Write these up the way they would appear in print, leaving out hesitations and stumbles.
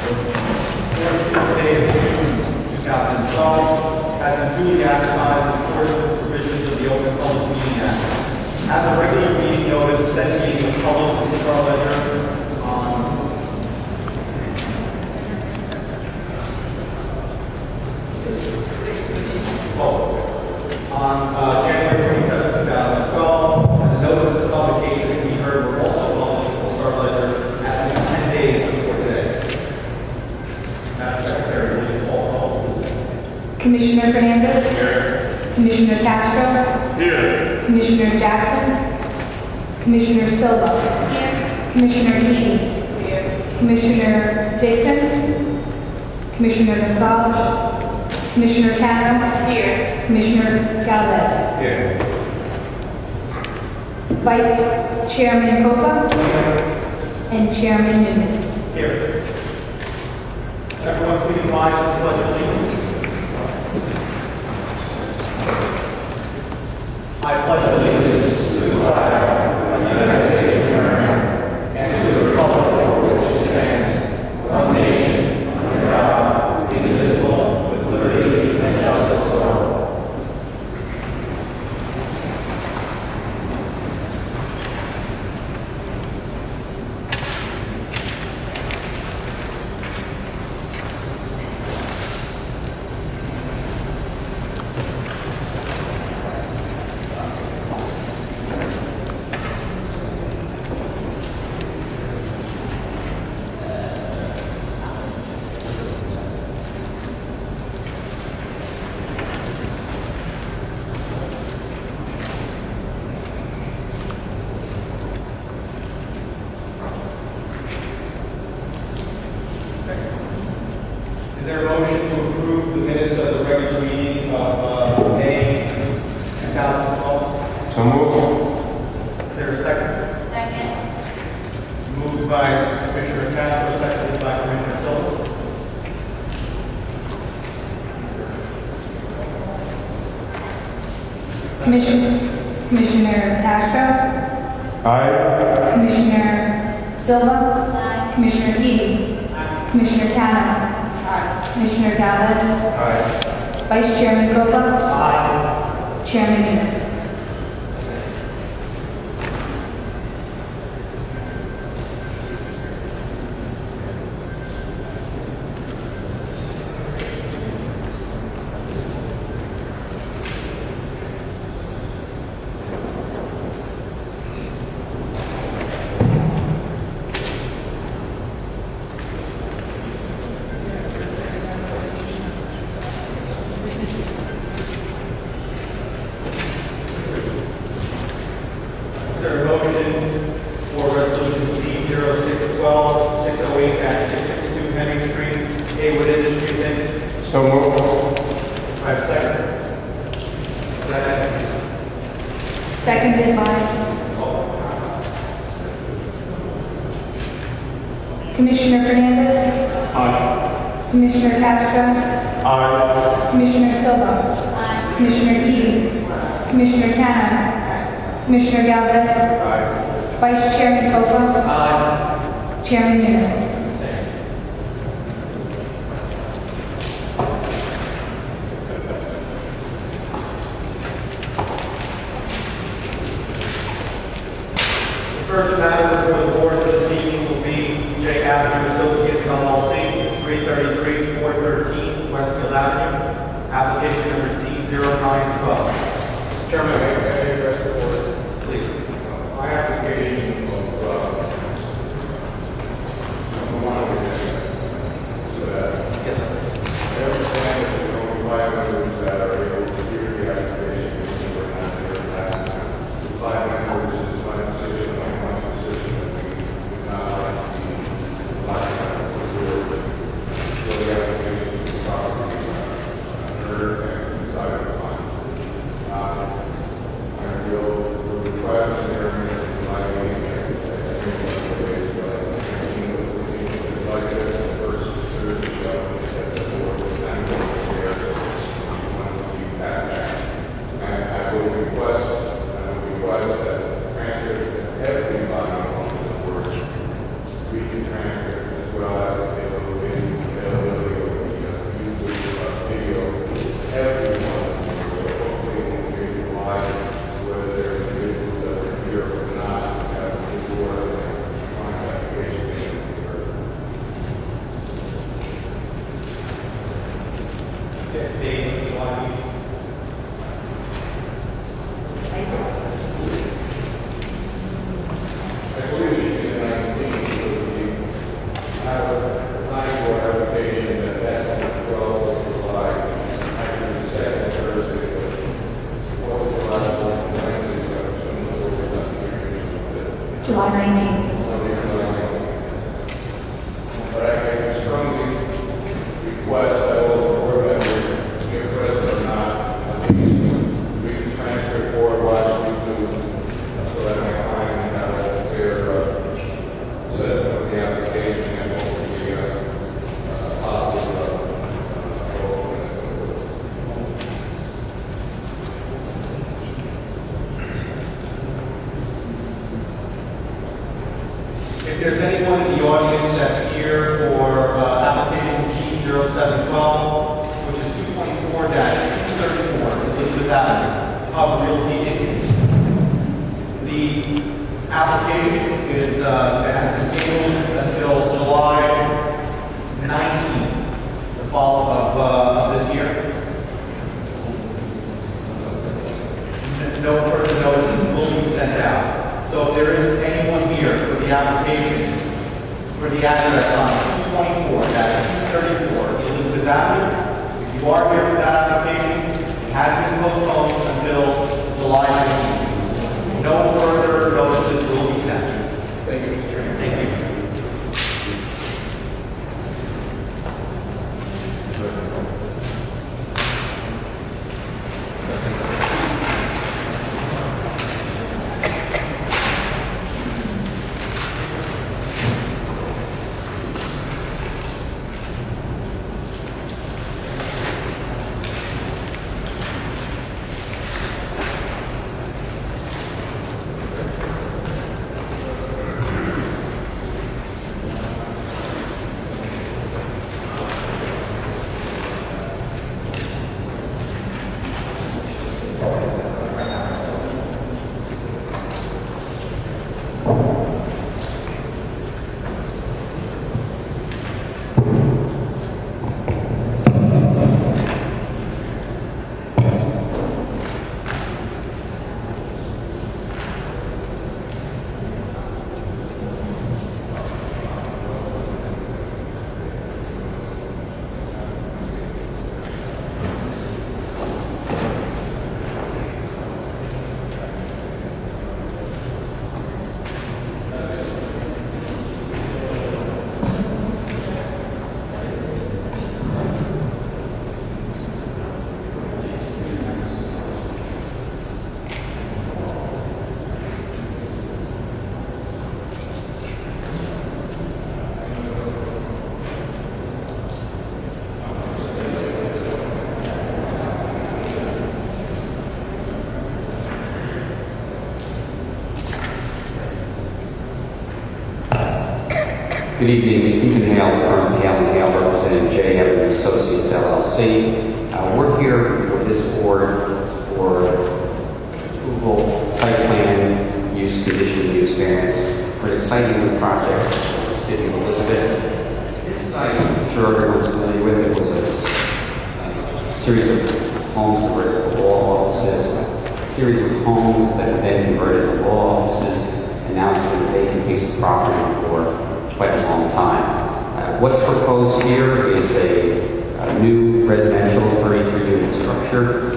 Day of June 2012 has been duly advertised in accordance with the provisions of the Open Public Meeting Act. As a regular meeting notice sent to the public in Star Ledger on January 27, 2012, and the notices of publication to be heard were also published in the Star Ledger at least 10 days before today. Madam Secretary, will you call the roll? Commissioner Fernandez? Here. Commissioner Castro? Here. Commissioner Jackson? Commissioner Silva? Here. Commissioner Heaton? Here. Commissioner Dixon? Commissioner Gonzalez? Commissioner Cano? Here. Commissioner Galvez? Here. Vice Chairman Copa? Here. And Chairman Nunes? Here. Everyone please rise to the Pledge of Allegiance. I pledge allegiance to the flag of the United States of America and to the republic for which it stands, one nation, under God, indivisible, with liberty and justice for all. Is there a motion to approve the minutes of the regular meeting of May 2012? So moved. Is there a second? Second. Moved by Commissioner Castro, seconded by Commissioner Silva. Commissioner Castro? Aye. Commissioner Silva? Aye. Commissioner Heaton? Commissioner Cano? Commissioner Galvez? Aye. Vice Chairman Copa? Chairman Nunes? Is there a motion for resolution C0612, 608 at 662 Henry Street, Haywood Industries, Inc.? So moved. I have a second. Second. Seconded by Commissioner Fernandez? Aye. Commissioner Castro? Aye. Commissioner Silva? Aye. Commissioner Heaton? Commissioner Cano? Commissioner Galvez? Aye. Vice Chairman Copa? Chairman Nunes? The first matter before the board this evening will be J. Avenue Associates LLC, 333 413 Westfield Avenue, application number C0912. Mr. Chairman, may I address the board? Please. My application of number one so that every time that there are only 5 members that are able to hear the application, we're not here to 5 members is my position, my position, that we would not like to see 5 members so the application is properly heard and decided upon. 224-234 Elizabeth Avenue. If you are here for that application, it has been postponed until July 15th. No further notices will be sent. Thank you, Mr. Chairman. Thank you. Good evening, Stephen Hale from Hale & Hale, representing J. Avenue Associates LLC. We're here for this board for approval, site plan, use, conditional use variance for an exciting new project in the city of Elizabeth. This site, I'm sure everyone's familiar with it, was a series of homes that were law offices, a series of homes that have been converted to law offices, and now it's been a vacant piece of property for quite a long time. What's proposed here is a new residential 33-unit structure.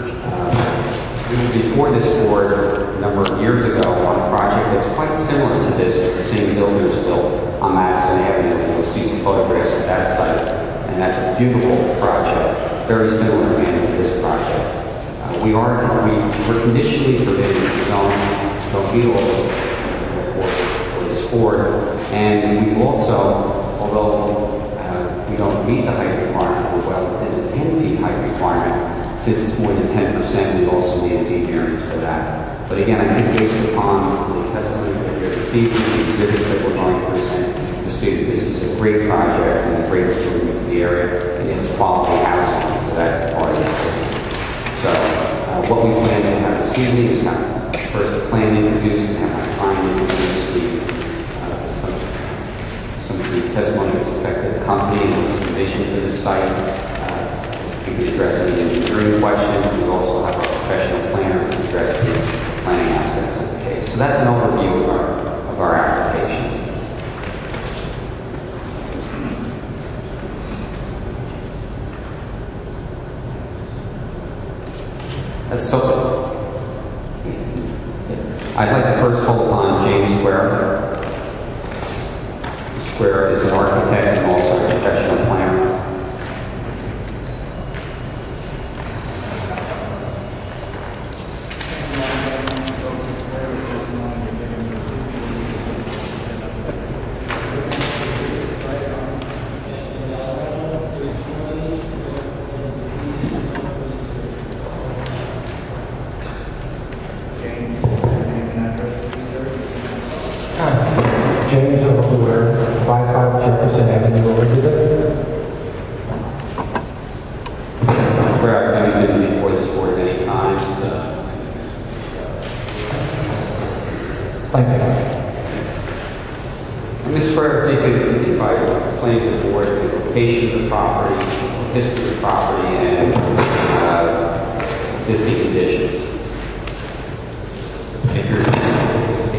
Before this board, a number of years ago, on a project that's quite similar to this, that the same builders built on Madison Avenue. You'll see some photographs of that site, and that's a beautiful project, very similar to this project. We're conditionally permitted to zone Tokyo for this board. And we also, although we don't meet the height requirement, we're well within the 10 feet height requirement. Since it's more than 10%, we also need a deed variance for that. But again, I think based upon the testimony that you're receiving, the exhibits that we're going to present, you see that this is a great project and a great improvement to the area, and it's quality housing for that part of the city. So what we plan to have this evening is have first the plan introduced and have my client introduce the testimony with respect to the company and its vision for the site. We can address any engineering questions. We also have our professional planner to address the planning aspects of the case. So that's an overview of our application. So I'd like to first call upon James Square. Square is an architect and also a professional planner. James O'Clair, 55 Jefferson Avenue, Elizabeth. Correct. I've been before this board many times. Thank you. Ms. Square, if I explain to the board the location of the property, history of the property, and existing conditions. If you're able to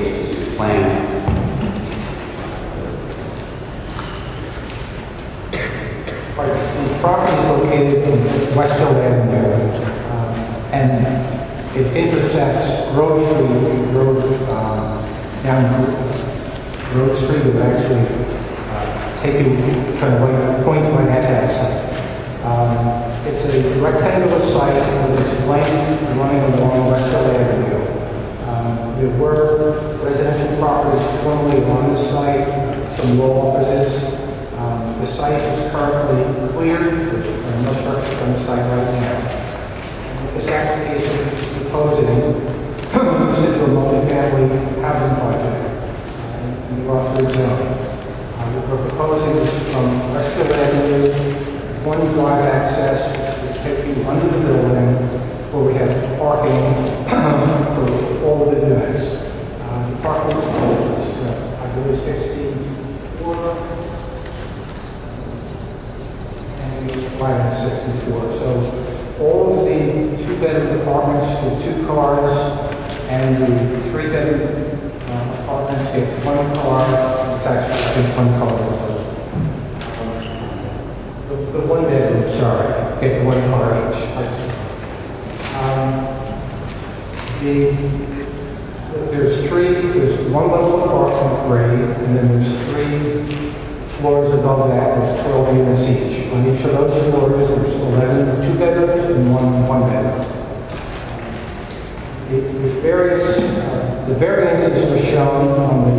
plan. property is located in Westfield Avenue, and it intersects Grove Street, down Grove Street, would actually take you kind of point right at that site. It's a rectangular site with its length running along Westfield Avenue. There were residential properties formerly on the site, some low offices. The site is currently cleared, no structure on the site right now. This application is proposing this is a multi-family housing project in the R3 zone. We're proposing this from Westfield Avenue, one drive access to take you under the building where we have parking for all of the units. The parking is, I believe, 64, and we provide 64. So all of the two-bedroom apartments with 2 cars and the 3-bedroom apartments get 1 car. It's actually, I think, 1 car. The 1 bedroom, sorry, get 1 car each. There's 1 level apartment grade, and then there's 3 floors above that, there's 12 units each. On each of those floors, there's 11 2-bedrooms and 1 bedroom. The variances are shown on the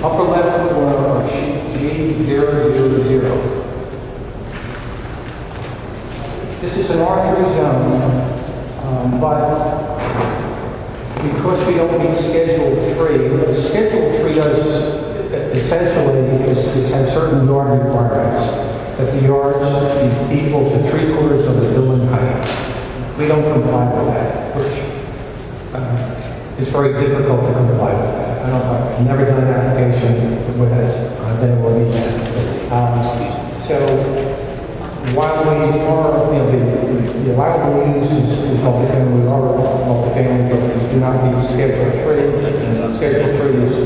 upper left corner of sheet G000. This is an R3 zone, but because we don't meet Schedule 3, what Schedule 3 does essentially is have certain yard requirements, that the yards be equal to 3/4 of the building height. We don't comply with that, which is very difficult to comply with that. I've never done an application with this. I've been able to meet that. So while we are, the allowable use is multifamily, we are multifamily, but we do not meet Schedule 3. And Schedule 3 is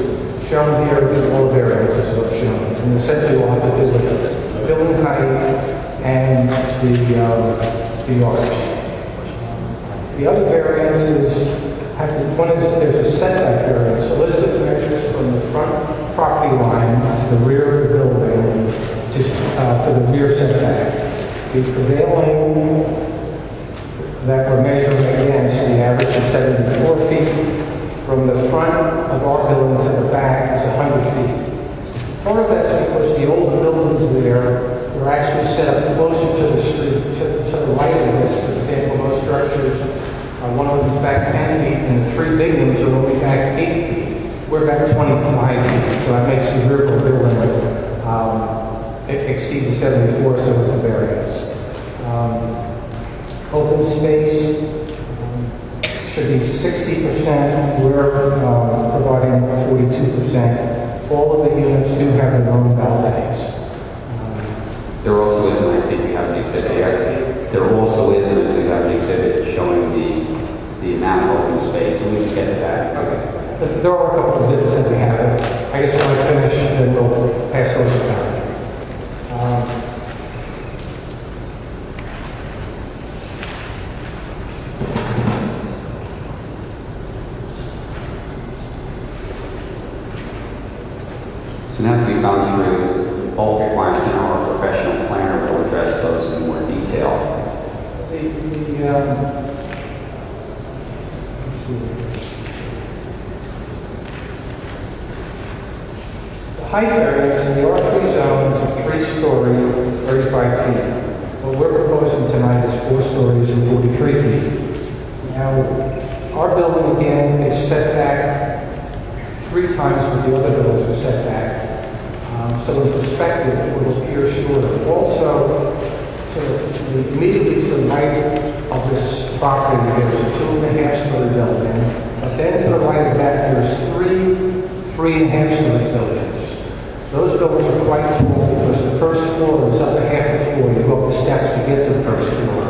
shown here, all variances are shown. And essentially we'll have to do with the building height and the yards. The other variances one is there's a setback variance. Elizabeth measures from the front property line to the rear of the building to the rear setback. The prevailing that we're measuring against, the average is 74 feet. From the front of our building to the back is 100 feet. Part of that's because the older buildings there are actually set up closer to the street, to the right of this. For example, most structures, one of them is back 10 feet, and the 3 big ones are only back 8 feet. We're back 25 feet, so that makes the rear of the building exceed the 74, so it's a variance. Open space should be 60%. We're providing 42%. All of the units do have their own balconies. There also is, and I think we have an exhibit here. There also is, and we have an exhibit showing the amount of open space, and we can get to that. Okay. There are a couple of exhibits that we have. I guess when I finish, then we'll pass those around. So now that we've gone through all requirements, and our professional planner will address those in more detail. The height variance in the R3 zone is a 3-story, 35 feet. What we're proposing tonight is 4 stories and 43 feet. Now, our building again is set back 3 times what the other buildings are set back. So in perspective, it will appear shorter. Also, immediately to the right of this property, there's a 2.5-story building. But then to the right of that, there's 3 3.5-story buildings. Those buildings are quite tall because the first floor is up a half a floor. You go up the steps to get to the first floor.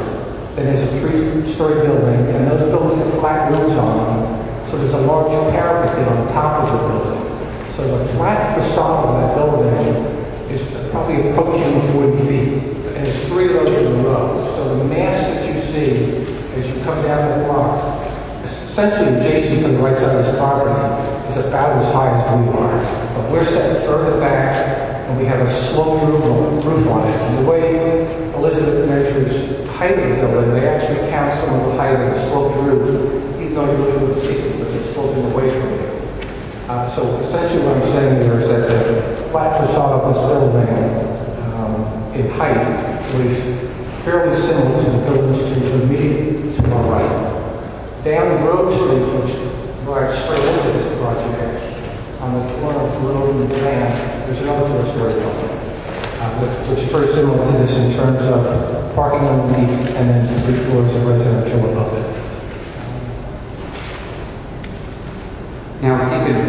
Then there's a 3-story building, and those buildings have flat roofs on them. So there's a large parapet on top of the building. So the flat facade of that building is probably approaching 40 feet. And there's 3 of those essentially adjacent to the right side of this property is about as high as we are. But we're set further back, and we have a sloped roof on it. And the way Elizabeth measures height of the building, they actually count some of the height of the sloped roof, even though you really wouldn't see it because it's sloping away from you. So essentially what I'm saying here is that the flat facade of this building in height was fairly similar to the buildings to the immediate to our right. Down Grove Street, which rides straight into this project, on the corner of Grove and Grand, there's another two-story building, which is very similar to this in terms of parking underneath and then 3 floors of residential above it. Now, if you could,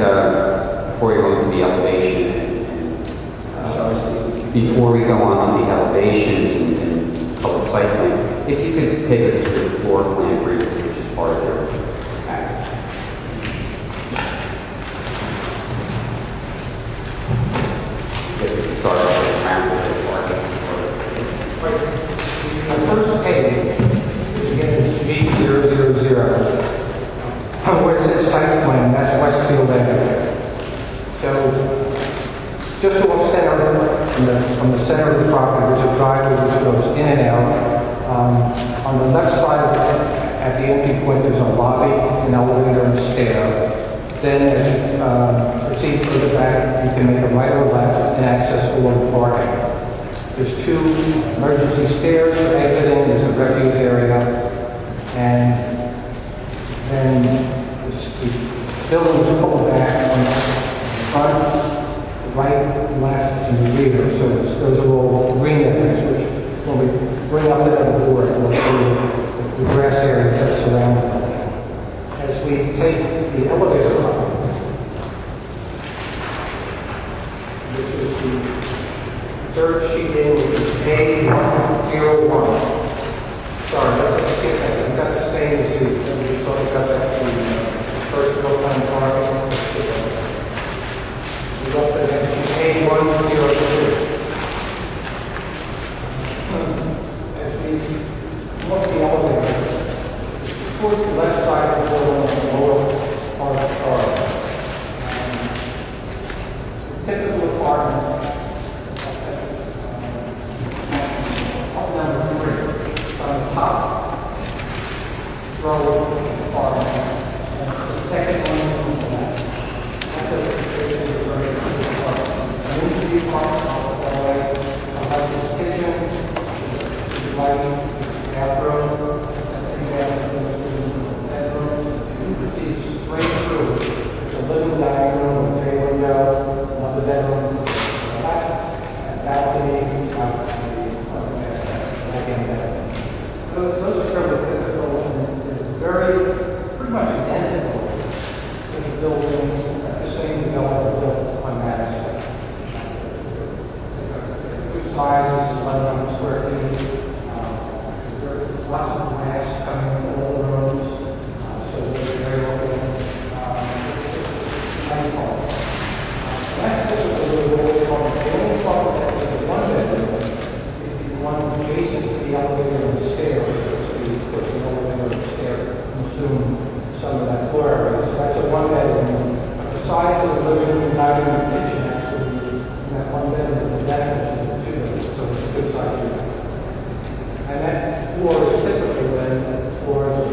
before we go into the elevation, before we go on to the elevations and public site plan, if you could take us through the floor plan briefly, which is part of their package. I guess we could start off with the ground The first page, which again is B000, where it says site plan, that's Westfield Avenue. So, just to the center, from the center of the property, there's a driveway which goes in and out. On the left side, at the entry point, there's a lobby, an elevator, and a stair. Then, as you proceed further back, you can make a right or left and access for parking. There's 2 emergency stairs for exiting. There's a refuge area, and then the building is pulled back on the front, right, left, and the rear. So those are all green areas, which when we bring up that other board, we'll see the grass areas that surround it. As we take the elevator up, which is the third sheet in, which is A101. Sorry, let's skip that. That's the same as we just talked about. That's the first floor plan parking. We got the next sheet, A102. As we look at the elevator, towards the left side of the building, the lower part of the car. Typical apartment. Number 3. It's on the top row of the apartment. That's the second one from the left. That's a very good apartment. And into the apartment, I'll have this kitchen, the lighting, bathroom, bedroom. You can see straight through. There's a living dining room, a bay window, another bedroom, balcony, those are fairly typical and very, pretty much identical to the buildings that the same developer built on Madison. Good sizes, 1,100 square feet. There's lots of glass coming into all the rooms, so they're very open. Nice home. That's typically what we call the only problem that is the one bedroom is the one adjacent to the elevator and the stairs. Consume some of that floor area. So that's a 1-bedroom. The size of the living room, dining room, kitchen actually, in that 1 bedroom is identical to the 2 bedrooms, so it's a good size unit. And that floor is typically then, the floor is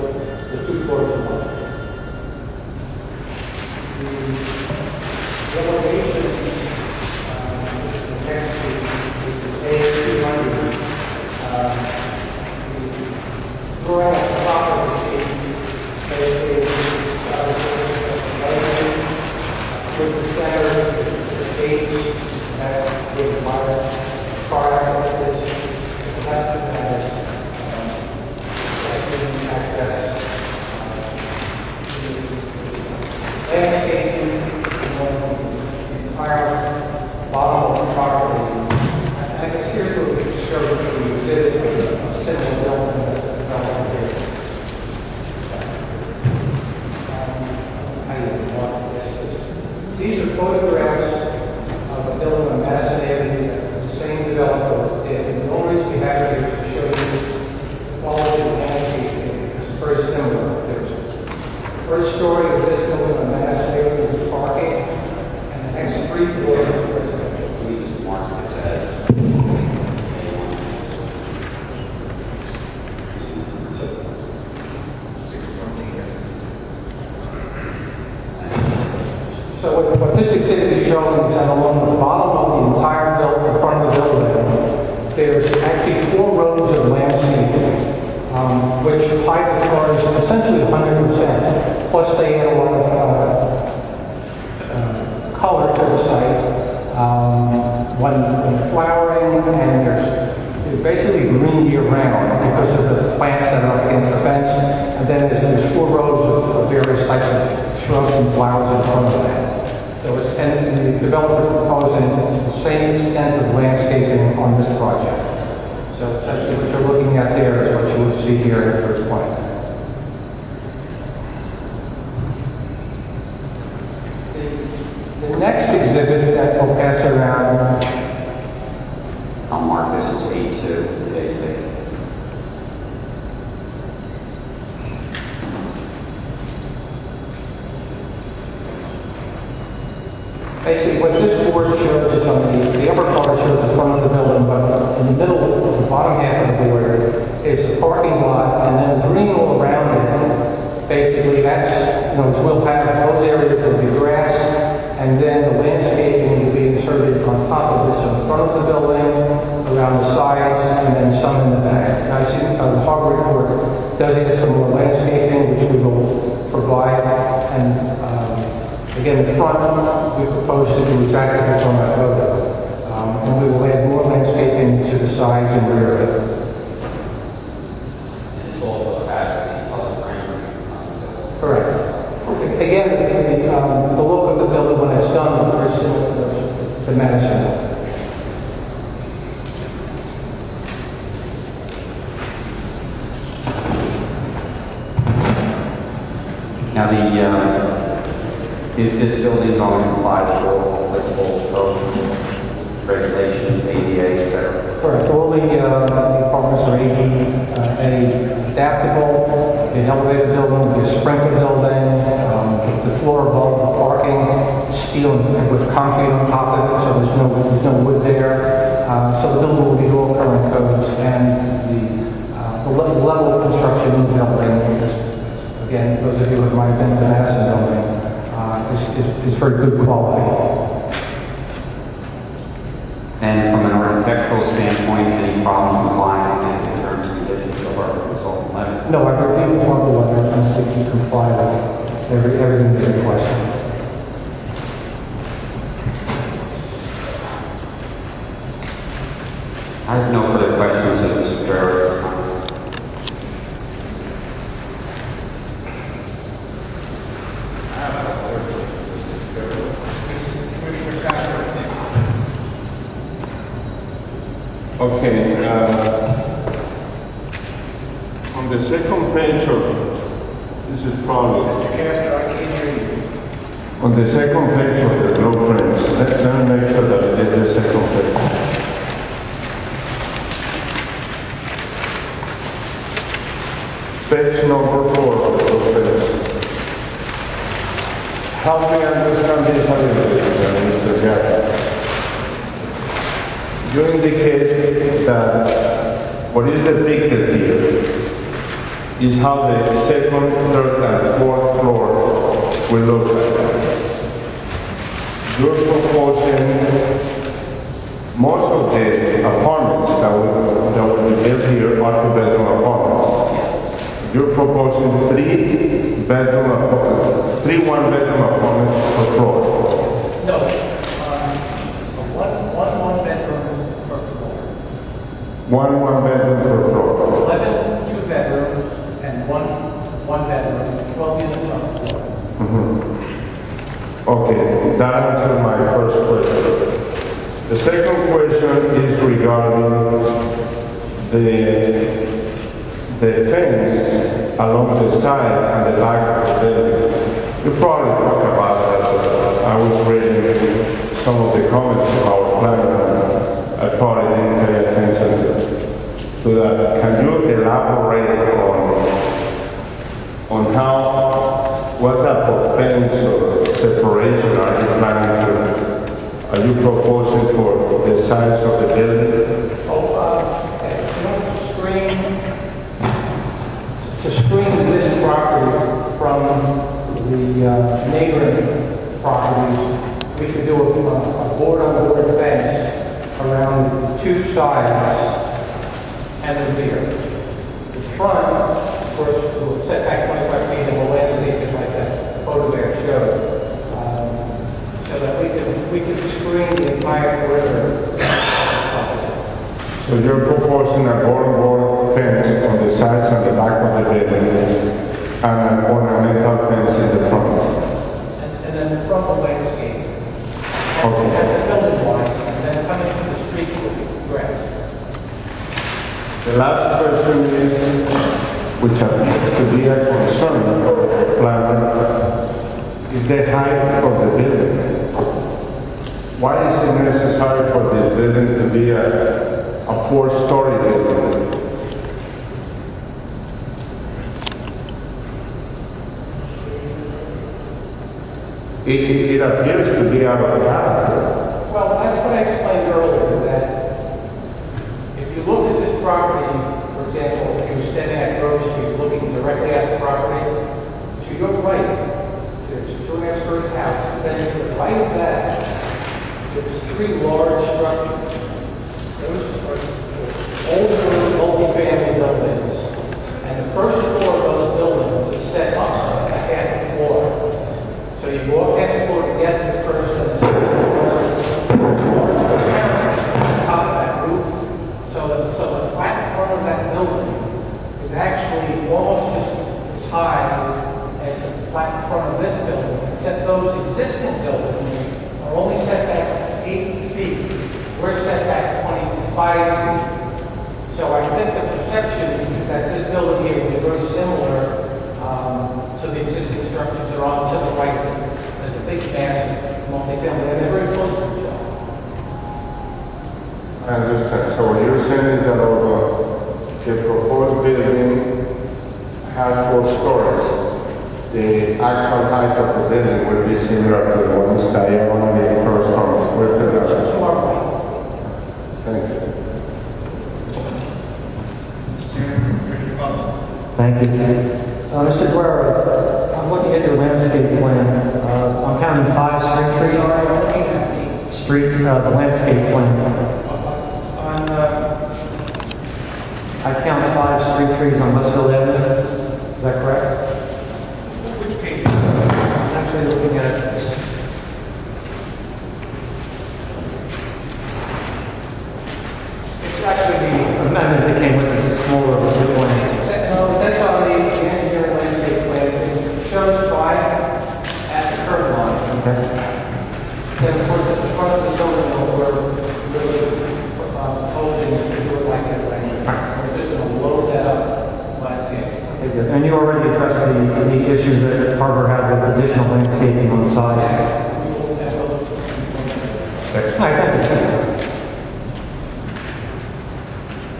showing is that along the bottom of the entire the front of the building, there's actually 4 rows of landscaping, which hide the cars essentially 100%. Plus they add a lot of color to the site. When flowering, and there's basically green year-round because of the plants that are up against the fence. And then there's 4 rows of various types of shrubs and flowers in front of that. So and the developer is proposing the same extent of landscaping on this project. So essentially what you're looking at there is what you would see here at the first point. The next exhibit that we'll pass around, I'll mark this as A2, today's date. basically what this board shows is on the upper part shows the front of the building, but in the middle, the bottom half of the board is the parking lot, and then green all around it. Basically, that's, we'll have those areas that will be grass, and then the landscaping will be inserted on top of this in the front of the building, around the sides, and then some in the back. And I see the hardware report does get some more landscaping, which we will provide. And again, in front, we propose to do exactly what's on that photo. And we will add more landscaping to the sides and rear of it. And this also has the color rendering. Correct. Again, the look of the building when it's done is very similar to Madison. Now, is this building going to comply with all applicable codes, regulations, ADA, etc.? Correct. All the apartments are ADA adaptable. An elevated building, a sprinkler building, the floor above the parking, steel with concrete on top of it, so there's no wood there. So the building will be all current codes, and the level of construction in the building is, again, those of you who might have been to the Madison building, is very good quality. And from an architectural standpoint, any problems complying with the terms and conditions of our consultant letter? No, I reviewed the harbor letter and think you comply with everything that's requested. I have no further questions of Mr. Barrett at this time. Okay, on the second page of, this is probably... Mr. Castro, I can't hear you. On the second page of the blueprints, let me make sure that it is the second page. Page number 4 of the blueprints. Help me understand this a little bit, Mr. Jack. You indicate that what is depicted here is how the second, third, and fourth floor will look like. You're proposing most of the apartments that will be built here are 2-bedroom apartments. You're proposing 3-bedroom apartments, 3 1-bedroom apartments per floor. No. One 1-bedroom per floor. 11 2-bedrooms and one bedroom, 12 units on the floor. Mm-hmm. Okay, that answers my first question. The second question is regarding the fence along the side and the back of the building. You probably talked about that. I was reading some of the comments of our planner. I probably didn't pay attention to that. Can you elaborate on what type of fence or separation are you planning to, are you proposing for the size of the building? To screen this property from the neighboring properties we could do a board-on-board fence around 2 sides and the rear. The front, of course, will set back 25 feet and will landscape it like that photograph showed. So that we can screen the entire perimeter. So you're proposing a board fence on the sides and the back of the building, and an ornamental fence in the front. And then the front will landscape. Okay. At the building line, and then coming to the street will be grass. The last question is, which could be a concern of the planner, is the height of the building. Why is it necessary for this building to be a 4-story building? It appears to be out of character. Well, that's what I explained earlier, that if you look at this property, for example, if you were standing at Grove Street looking directly at the property, to your right, there's a 2.5-story house, then to the right of that, there's 3 large structures. Those are older multi-family buildings, and the first floor of those buildings is set up a half floor. So you walk half floor to get to the first and the second floor, top of that roof. So the flat front of that building is actually almost as high as the flat front of this building, except those existing buildings are only set back 8 feet. We're set back 25 feet. So I think the perception is that this building here will be very similar to the existing structures that are on to the right. There's a big massive multi-family, and they're very close to each other. I understand. So what you're saying is that although the proposed building has 4 stories, the actual height of the building will be similar to the ones diagonally across from Westfield Avenue. To our right. Thank you. Thank you. Mr. Guerra, I'm looking at your landscape plan. I'm counting 5 street trees. The landscape plan. I count 5 street trees on Westfield Avenue. Is that correct? Which page? I'm actually looking at it's actually the amendment that came with this smaller plan. No, that's on the engineering landscape plan. It shows 5 at the curb line. Okay. Then, of course, at the front of the building, we're really proposing to do it like that. We're just going to load that up landscape. Okay, good. And you already addressed the issues that Harbor had with additional landscaping on the side. We will have those. All right, thank you.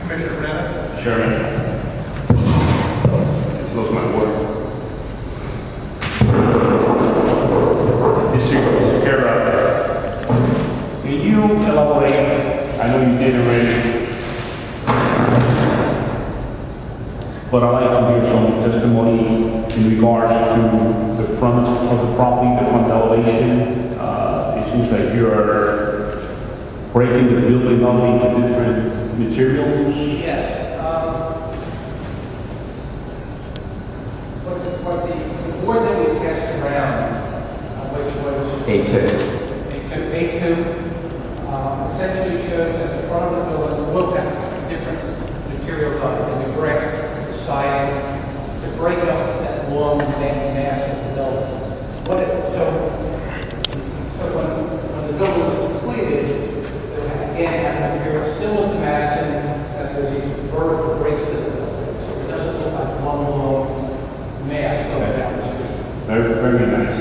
Commissioner Brennan? Chairman. This was my word. Mr. Guerra, can you elaborate? I know you did already, but I'd like to hear some testimony in regards to the front of the property, the front elevation. It seems like you're breaking the building up into different materials. Yes. What the board that we passed around, which was A2. A2, essentially shows at the front of the building, look at different materials on it, the brick, the siding, to break up that long mass of the building. So when the building was completed, it would again have material similar to Madison, that there's these vertical breaks to the building, so it doesn't look like one long mass going down the street. Very, very nice.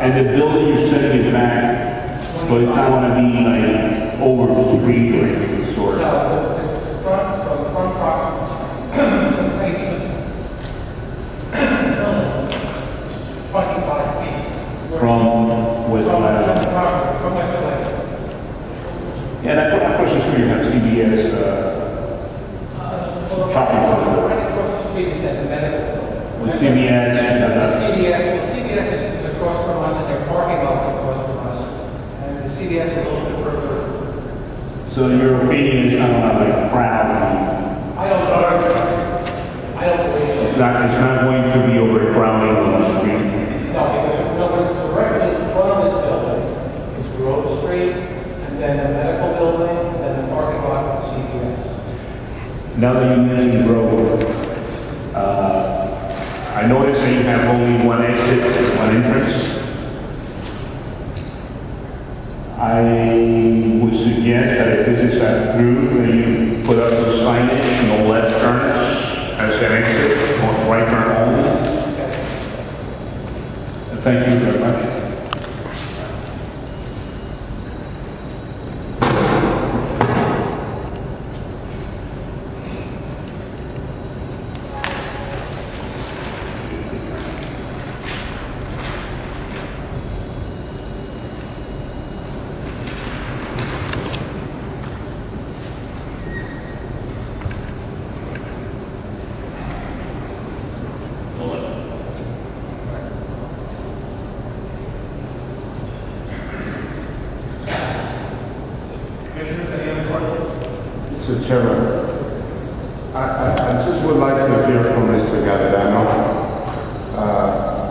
And the building you're setting it back, so it's not going to be like over the street or anything of the sort. No, the front, from the front property to the basement, 25 feet. From Westfield Avenue. From Westfield Avenue. Yeah, that question's for you, have CBS, shopping center. Right across the street is at the medical building. With CBS, CBS is across across from us, and their parking lot's across from us. And the CVS is a little bit further. So your opinion is kind of like crowd? I don't believe so. It's not going to be overcrowding on the street. No, because directly in front of this building is Grove Street, and then the medical building, and then the parking lot of CVS. Now that you mentioned Grove, I noticed that you have only one exit, one entrance. I would suggest that if this is approved, that you put up the signage, no left turns as an exit, no right turn only. Thank you very much. Mr. Chairman, I just would like to hear from Mr. Gallerano.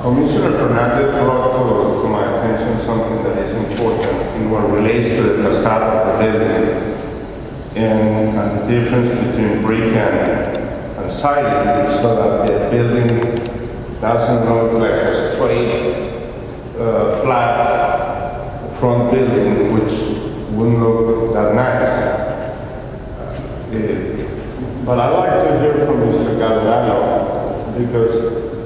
Commissioner Fernandez brought to my attention something that is important in what relates to the facade of the building and the difference between brick and siding, so that the building doesn't look like a straight, flat front building, which wouldn't look that nice. But I'd like to hear from Mr. Gallerano, because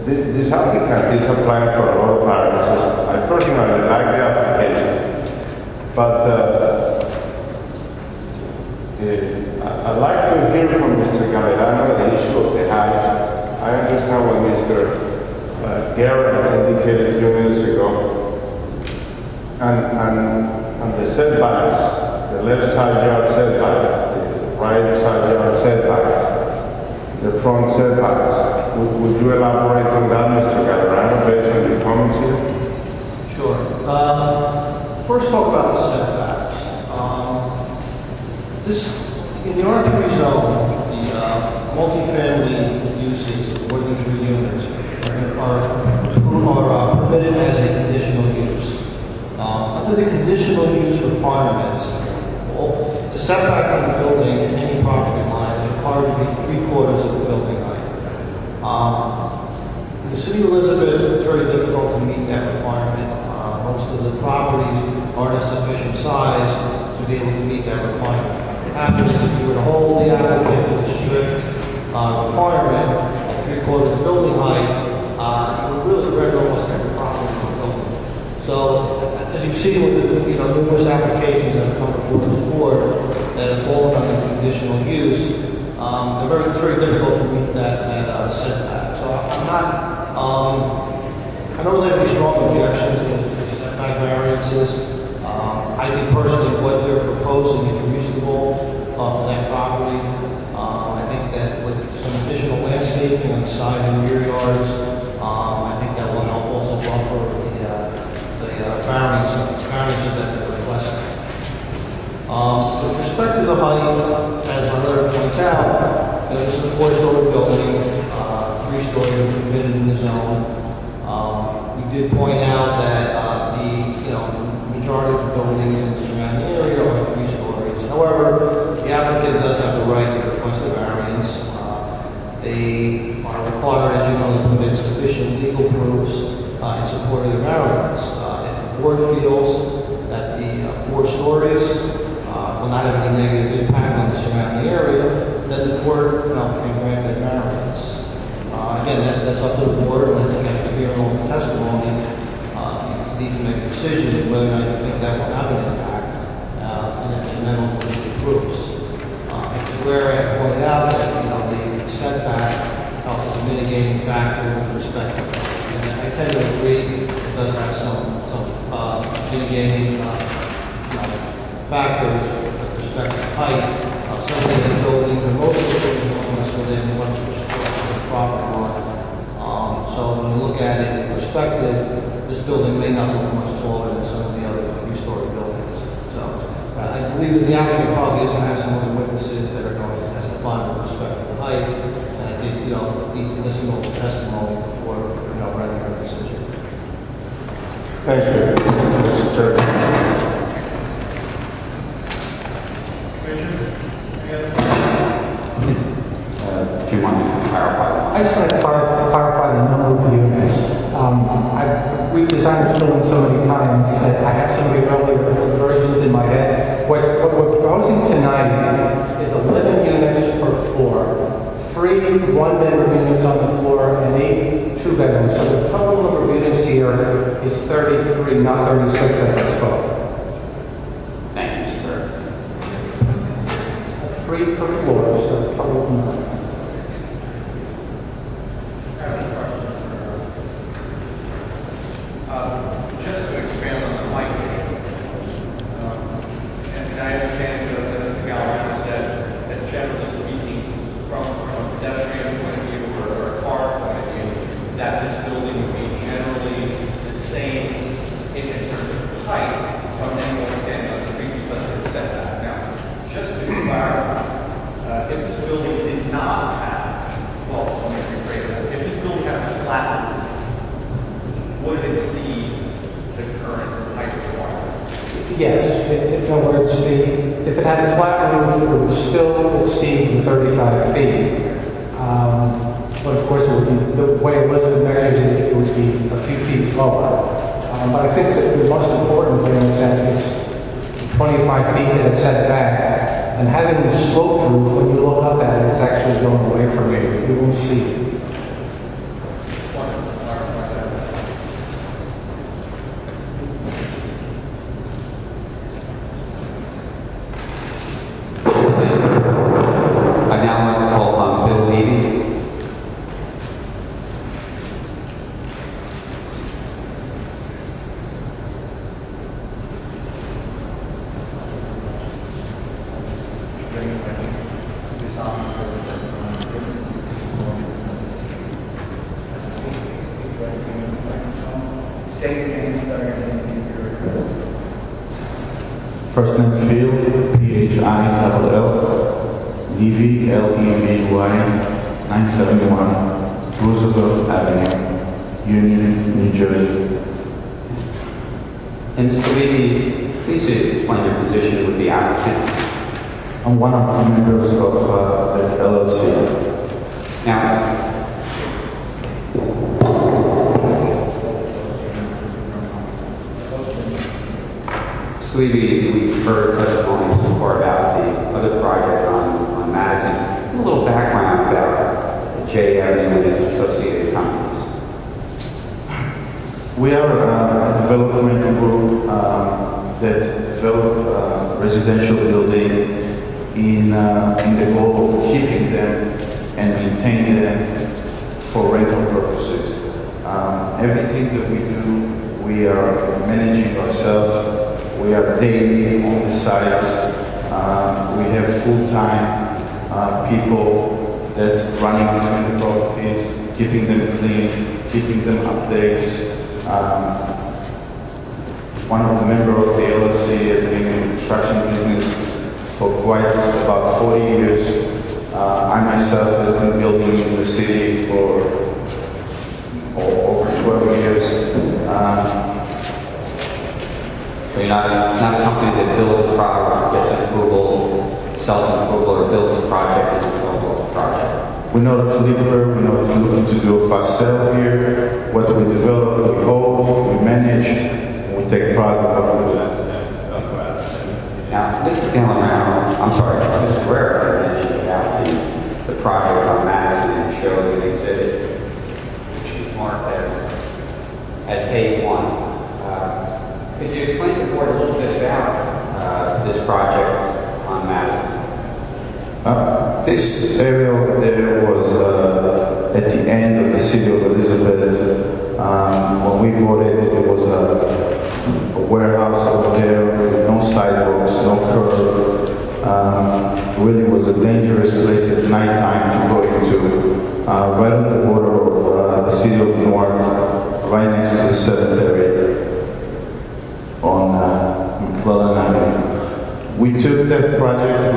this applicant is applying for a lot of variances. I personally like the application, but I'd like to hear from Mr. Gallerano the issue of the height. I understand what Mr. Garrett indicated a few minutes ago, and the setbacks, the left side yard setback, right side yard setback, the front setbacks. Would you elaborate on that, Mr. Gallerano, based on your comments here? Sure. First, talk about the setbacks. In the R3 zone, the multifamily uses of more than 3 units are permitted as a conditional use. Under the conditional use requirements, the setback on the building to any property line is required to be 3/4 of the building height. In the city of Elizabeth, it's very difficult to meet that requirement. Most of the properties aren't of sufficient size to be able to meet that requirement. What happens is if you were to hold the applicant to a strict requirement of 3/4 of the building height, it would really render almost every property in the building. So, as you've seen with the numerous applications that have come before the board that have fallen under conditional use, it's very difficult to meet that setback. So I know there'd be strong objections to setback variances. I think personally what they're proposing is reasonable for that property. I think that with some additional landscaping on the side and rear yards, I think that will help also buffer the variances that they're requesting. With respect to the height, as my letter points out, this is a 4-story building, 3 stories are permitted in the zone. We did point out that the majority of the buildings in the surrounding area are 3 stories. However, the applicant does have the right to request a variance. They are required, as you know, to permit sufficient legal proofs in support of the variance. If the board feels that the 4 stories will not have any negative impact on the surrounding area, then the board can grant that variance. Again, that's up to the board, and I think after hearing all the testimony, you need to make a decision whether or not you think that will have an impact, and then on the proofs. Where I pointed out that the setback is a mitigating factor with respect to, and I tend to agree it does have some mitigating factors with respect to height. Some of the buildings, or most of the buildings, are almost within 1% of the property line. So when you look at it in perspective, this building may not look much taller than some of the other three-story buildings. So I believe that the applicant probably is going to have some other witnesses that are going to testify with respect to the height. And I think, need to listen to the testimony before, rendering a decision. Thank you. Mr. Chairman. Do you want me to clarify? I just want to clarify the number of units. I've redesigned this building so many times that I have some of the earlier versions in my head. What we're proposing tonight is 11 units per floor, 3 one-bedroom units on the floor, and 8 two-bedrooms. So the total number of units here is 33, not 36 as I spoke. Thank you, sir. 3 per floor, so total of 9. Just to expand on the height issue, and I understand that Mr. Galvin said that generally speaking, from a pedestrian point of view or a car point of view, that this building would be generally the same in terms of height from anyone standing on the street because of the setback. Now, just to clarify, if this building did not have, well, let me rephrase that, if this building had a flat roof, would it exceed the current height requirement? Yes, in other words, if it had a flat roof, it would still exceed the 35 feet. But of course, it would be, the way Elizabeth measures it, it would be a few feet lower. But I think that the most important thing is that it's 25 feet that it's set back, and having the sloped roof, when you look up at it, it's actually going away from you. You won't see it. I now like to call upon Phil Levy. First name Phil, P-H-I-L-L, Levy, L-E-V-Y, 971, Westfield Avenue, Union, New Jersey. And Mr. Levy, please explain your position with the applicant. I'm one of the members of the LLC. Now, Mr. Levy, we've heard testimonies before about the other project on Madison. A little background about J Avenue and its associated companies. We are a development group that develop residential building in the goal of keeping them and maintaining them for rental purposes. Everything that we do, we are managing ourselves. We are daily on the sites. We have full-time people that running between the properties, keeping them clean, keeping them updates. One of the members of the LLC has been in the construction business for quite about 40 years. I myself have been building in the city for over 12 years. So you're not a company that builds a product, gets an approval, sells an approval, or builds a project and sells a project. We're not a flipper, we're not looking to do a fast sell here. What we develop, we hold, we manage, and we take pride in what we do. Now, Mr. Gallimano, I'm sorry, Mr. Guerrero mentioned about the project on Madison and shows an exhibit, which is marked as A1. Could you explain to the board a little bit about this project on Madison? This area over there was at the end of the city of Elizabeth. When we bought it, it was a warehouse over there with no sidewalks, no curb. Really was a dangerous place at night time to go into. Right on the border of the city of Newark. right next to the cemetery on McClellan Avenue. We took that project,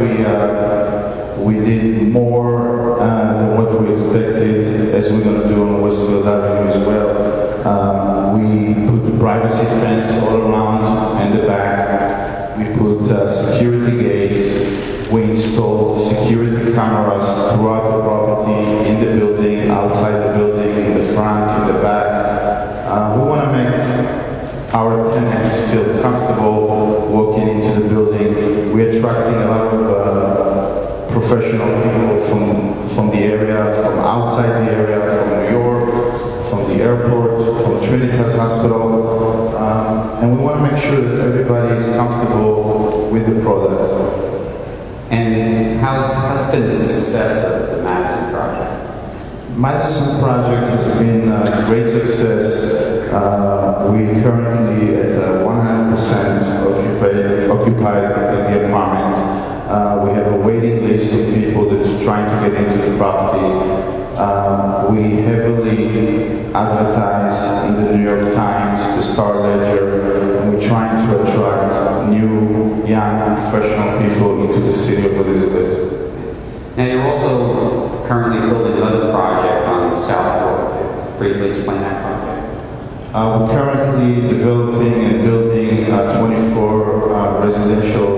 we did more than what we expected, as we're going to do on Westfield Avenue as well. We put privacy fence all around and the back. We put security gates. We installed security cameras throughout the property, in the building, outside the building, in the front, in the back. We want to make our tenants feel comfortable walking into the building. We're attracting a lot of professional people from the area, from outside the area, from New York, from the airport, from Trinitas Hospital, and we want to make sure that everybody is comfortable with the product. And how's been the success of the Madison project? Madison project has been a great success. We currently at 100% occupied in the apartment. We have a waiting list of people that's trying to get into the property. We heavily advertise in the New York Times, the Star Ledger, and we're trying to attract new, young, professional people into the city of Elizabeth. Now you're also currently building another project on South Broad. Briefly explain that project. We're currently developing and building a 24 residential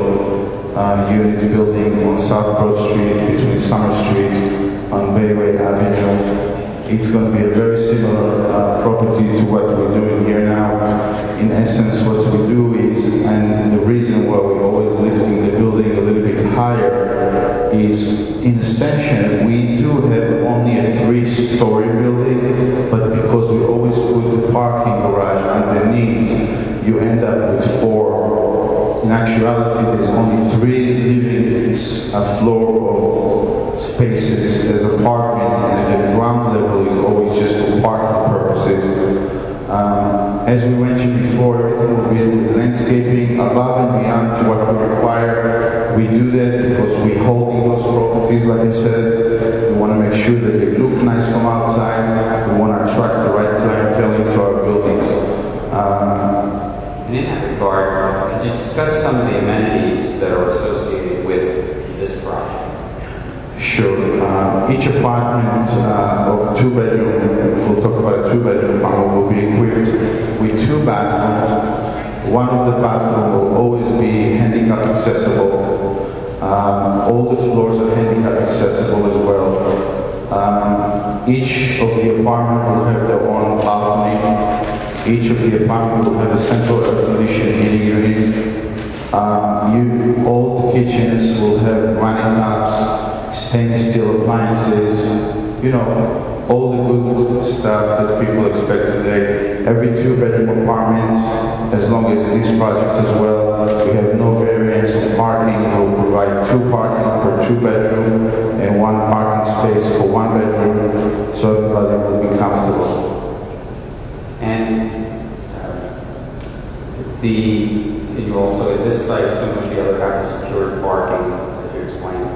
unit building on South Broad Street between Summer Street on Bayway Avenue. It's going to be a very similar property to what we're doing here now. In essence, what we do is, and the reason why we're always lifting the building a little bit higher is, in extension, we do have only a 3-story building, but because we always put the parking garage underneath, you end up with 4. In actuality, there's only 3 living floor of spaces as apartment, and the ground level is always just for parking purposes. As we mentioned before, everything will be with landscaping above and beyond what we require. We do that because we hold in those properties, like I said. We want to make sure that they look nice from outside. We want to attract the right clientele into our buildings. And in that regard, could you discuss some of the amenities that are associated with this project? Sure. Each apartment of 2-bedroom, if we'll talk about a 2-bedroom apartment, will be equipped with 2 bathrooms. One of the bathrooms will always be handicap accessible. All the floors are handicap accessible as well. Each of the apartment will have their own balcony. Each of the apartment will have a central air conditioning heating unit. All the kitchens will have granite tops, stainless steel appliances, you know, all the good stuff that people expect today. Every 2-bedroom apartment, as long as this project as well, we have no variance of parking. We'll provide 2 parking per 2-bedroom and 1 parking space for 1 bedroom, so everybody will be comfortable. And you also, at this site, some of the other have secured parking, as you explained.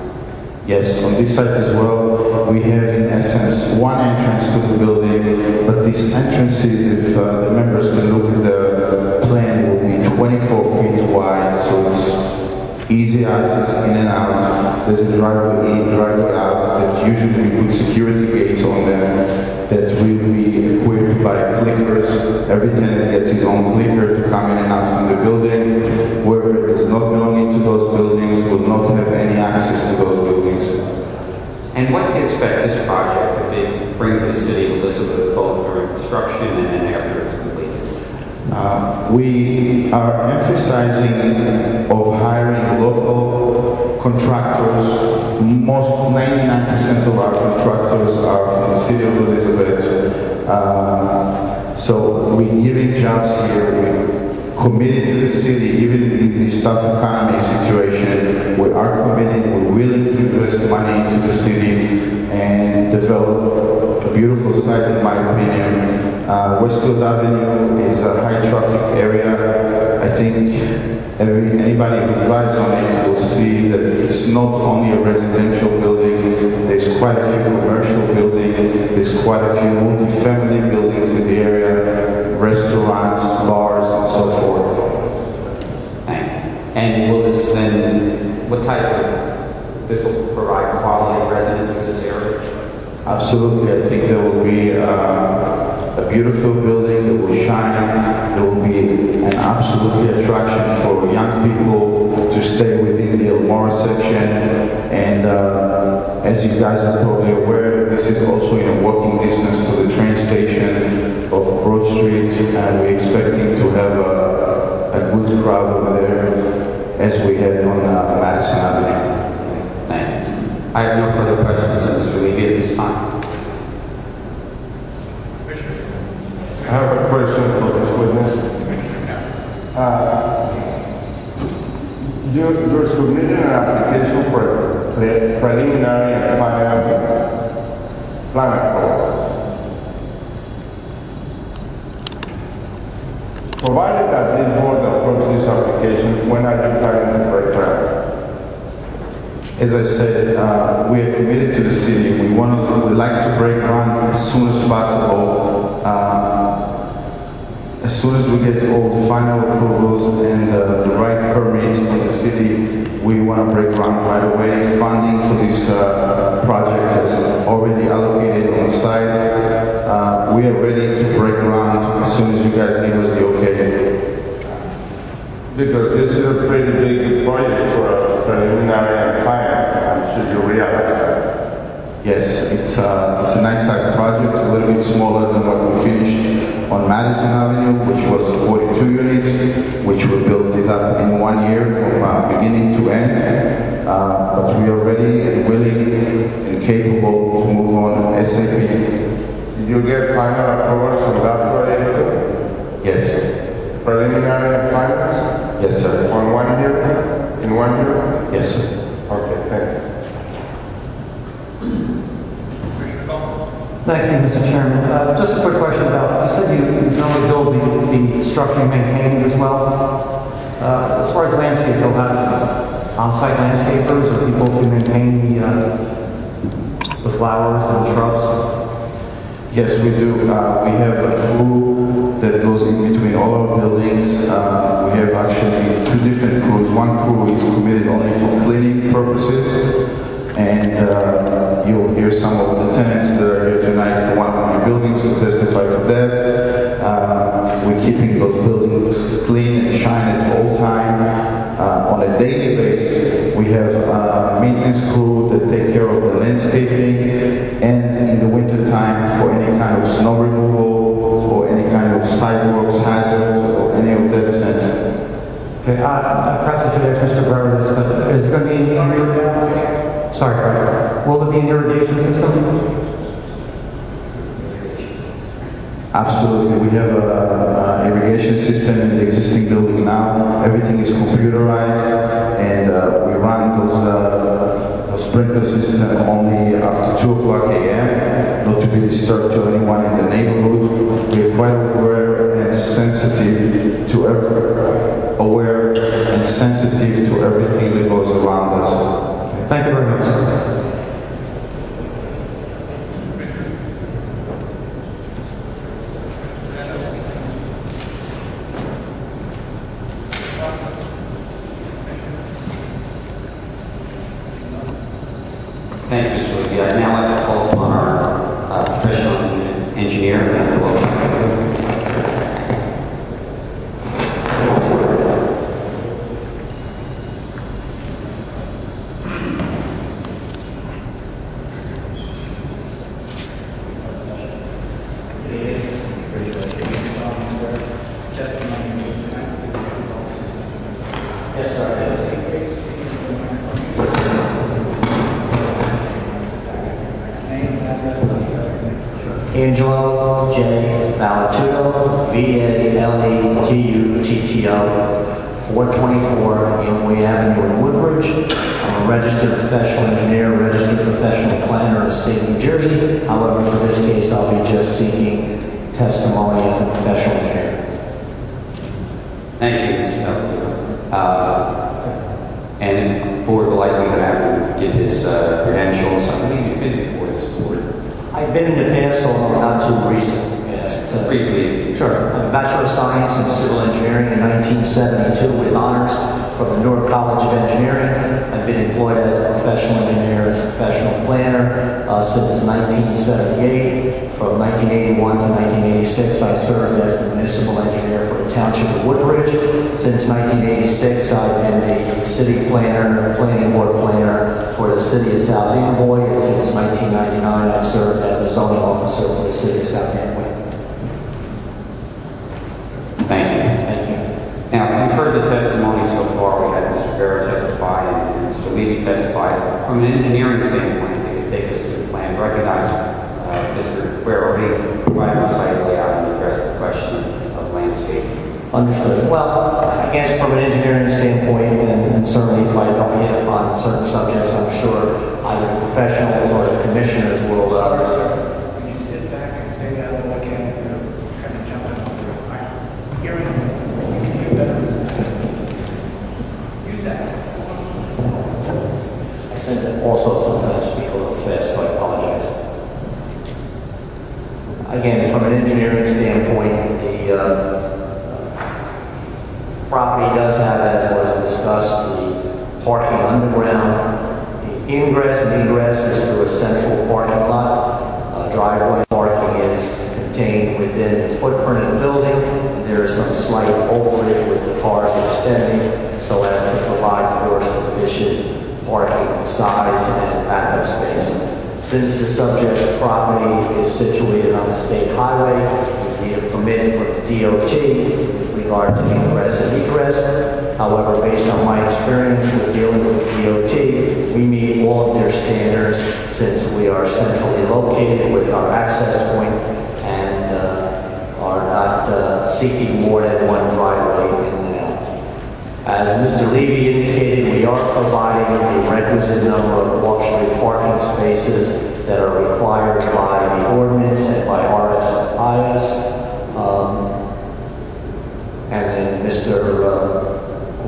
Yes, on this site as well, we have in essence 1 entrance to the building, but these entrances, if the members can look at the plan, will be 24 feet wide, so it's easy access in and out. There's a driveway in, driveway out, that usually we put security gates on them that will be equipped by clickers. Every tenant gets his own clicker to come in and out from the building. Whoever does not belong into those buildings will not have any access to those buildings. And what do you expect this project to bring to the city of Elizabeth, both during construction and after it's completed? We are emphasizing of hiring local contractors. Most 99% of our contractors are from the city of Elizabeth. So we're giving jobs here. We're committed to the city, even in this tough economy situation. We are committed. We're willing to invest money into the city and develop a beautiful site, in my opinion. Westfield Avenue is a high traffic area. I think anybody who drives on it will see that it's not only a residential building. There's quite a few commercial buildings. There's quite a few multi-family buildings in the area. this will provide quality residence for this area? Absolutely, I think there will be a beautiful building that will shine. There will be an absolutely attraction for young people to stay within the Elmore section. And as you guys are probably aware, this is also in a walking distance to the train station of Broad Street, and we're expecting to have a good crowd over there as we head on Madison Avenue. Thank you. I have no further questions, Mr. Levy, at this time. I have a question for this witness. You're submitting an application for preliminary and final plan approval. Provided that this board approves this application, when are you planning to break ground? As I said, we are committed to the city. We would like to break ground as soon as possible. As soon as we get all the final approvals and the right permits from the city, we want to break ground right away. Funding for this project is already allocated on the site. We are ready to break ground as soon as you guys give us the okay. Because this is a pretty big project for a preliminary and final. I'm sure you realize that. Yes, it's a nice sized project. It's a little bit smaller than what we finished on Madison Avenue, which was 42 units, which we built it up in 1 year from beginning to end. But we are ready and willing and capable to move on SAP. Did you get final approvals on that project? Yes. Preliminary and finals? Yes, sir. On 1 year? In 1 year? Yes, sir. Okay, thank you. Thank you, Mr. Chairman. Just a quick question about, you said you not only build the structure, you maintain it as well. As far as landscape, you'll have on-site landscapers or people who maintain the flowers and shrubs? Yes, we do. We have a crew that goes in between all our buildings. We have actually 2 different crews. One crew is committed only for cleaning purposes, and you'll hear some of the tenants that are here tonight for one of my buildings to testify for that. We're keeping those buildings clean and shine at all time. On a daily basis, we have a maintenance crew that take care of the landscaping, and in the winter time for any kind of snow removal or any kind of sidewalks hazards or any of that sense. Okay, perhaps I should ask Mr. Brewer this, but is there going to be any... Sorry, will there be an irrigation system? Absolutely. We have an irrigation system in the existing building now. Everything is computerized, and we run those sprinkler system only after 2 o'clock a.m., not to be disturbed to anyone in the neighborhood. We are quite aware and sensitive to everything that goes around us. Thank you very much, sir. Thank you, Mr. Levy. I'd now like to call upon our professional engineer, and Angelo J. Valatuto, V-A-L-E-T-U-T-T-O, 424 Elmwood Avenue in Woodbridge. I'm a registered professional engineer, registered professional planner in the state of New Jersey. However, for this case, I'll be just seeking testimony as a professional engineer. thank you, Mr. Valatuto. And if the board would like, we could have him give his credentials. I believe you've been before this board. I've been in the past, although not too recent. Yes. Briefly. Sure. I'm a Bachelor of Science in Civil Engineering in 1972 with honors from the Newark College of Engineering. I've I've been employed as a professional engineer, as a professional planner since 1978. From 1981 to 1986, I served as the municipal engineer for the Township of Woodbridge. Since 1986, I've been the city planner, planning board planner for the city of South Amboy, and since 1999, I've served as a zoning officer for the city of South Amboy. Thank you. Thank you. Now, you've heard the testimony so far. We had Mr. Guerra testify and Mr. Levy testify. From an engineering standpoint, they could take us through the plan, recognize Mr. Guerra already provided the site layout and address the question of landscape. Understood. Well, I guess from an engineering standpoint, and certainly if I don't hit upon certain subjects, I'm sure either the professionals or the commissioners will. Sorry, sir. Could you sit back and say that all again? You're kind of jumping on the I'm hearing you. You can hear better. Use that. I said that also sometimes speak a little fast, so I apologize. Again, from an engineering standpoint, the property does have, as was discussed, the parking underground. The ingress and egress is through a central parking lot. Driveway parking is contained within the footprint of the building. And there is some slight overage with the cars extending so as to provide for sufficient parking size and backup space. Since the subject property is situated on the state highway, we need a permit from the DOT with regard to ingress and egress. However, based on my experience with dealing with the DOT, we meet all of their standards since we are centrally located with our access point and are not seeking more than one driveway in and out. As Mr. Levy indicated, we are providing the requisite number of off-street parking spaces that are required by the ordinance and by RSIS. And then Mr.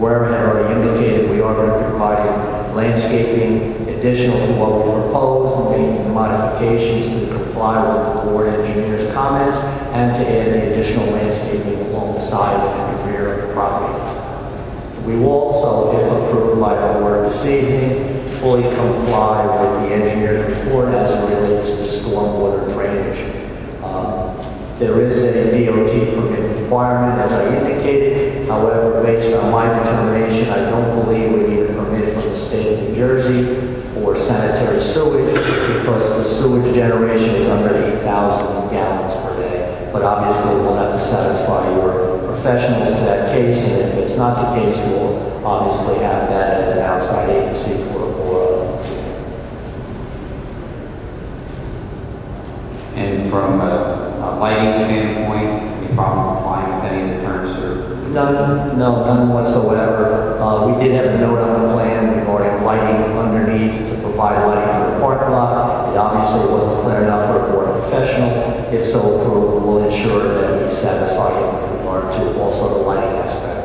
Guerra had already indicated we are going to be providing landscaping additional to what we proposed, making modifications to comply with the board engineer's comments, and to add the additional landscaping along the side and the rear of the property. We will also, if approved by the board this evening, fully comply with the engineer's report as it relates to stormwater drainage. There is a DOT permit requirement, as I indicated. However, based on my determination, I don't believe we need a permit from the state of New Jersey for sanitary sewage because the sewage generation is under 8,000 gallons per day. But obviously, we'll have to satisfy your professionals to that case, and if it's not the case, we'll obviously have that as an outside agency for And from a lighting standpoint, any problem complying with any of the terms? Or? None whatsoever. We did have a note on the plan regarding lighting underneath to provide lighting for the parking lot. It obviously wasn't clear enough for a board professional. If so approved, we'll ensure that we satisfy it with regard to also the lighting aspect.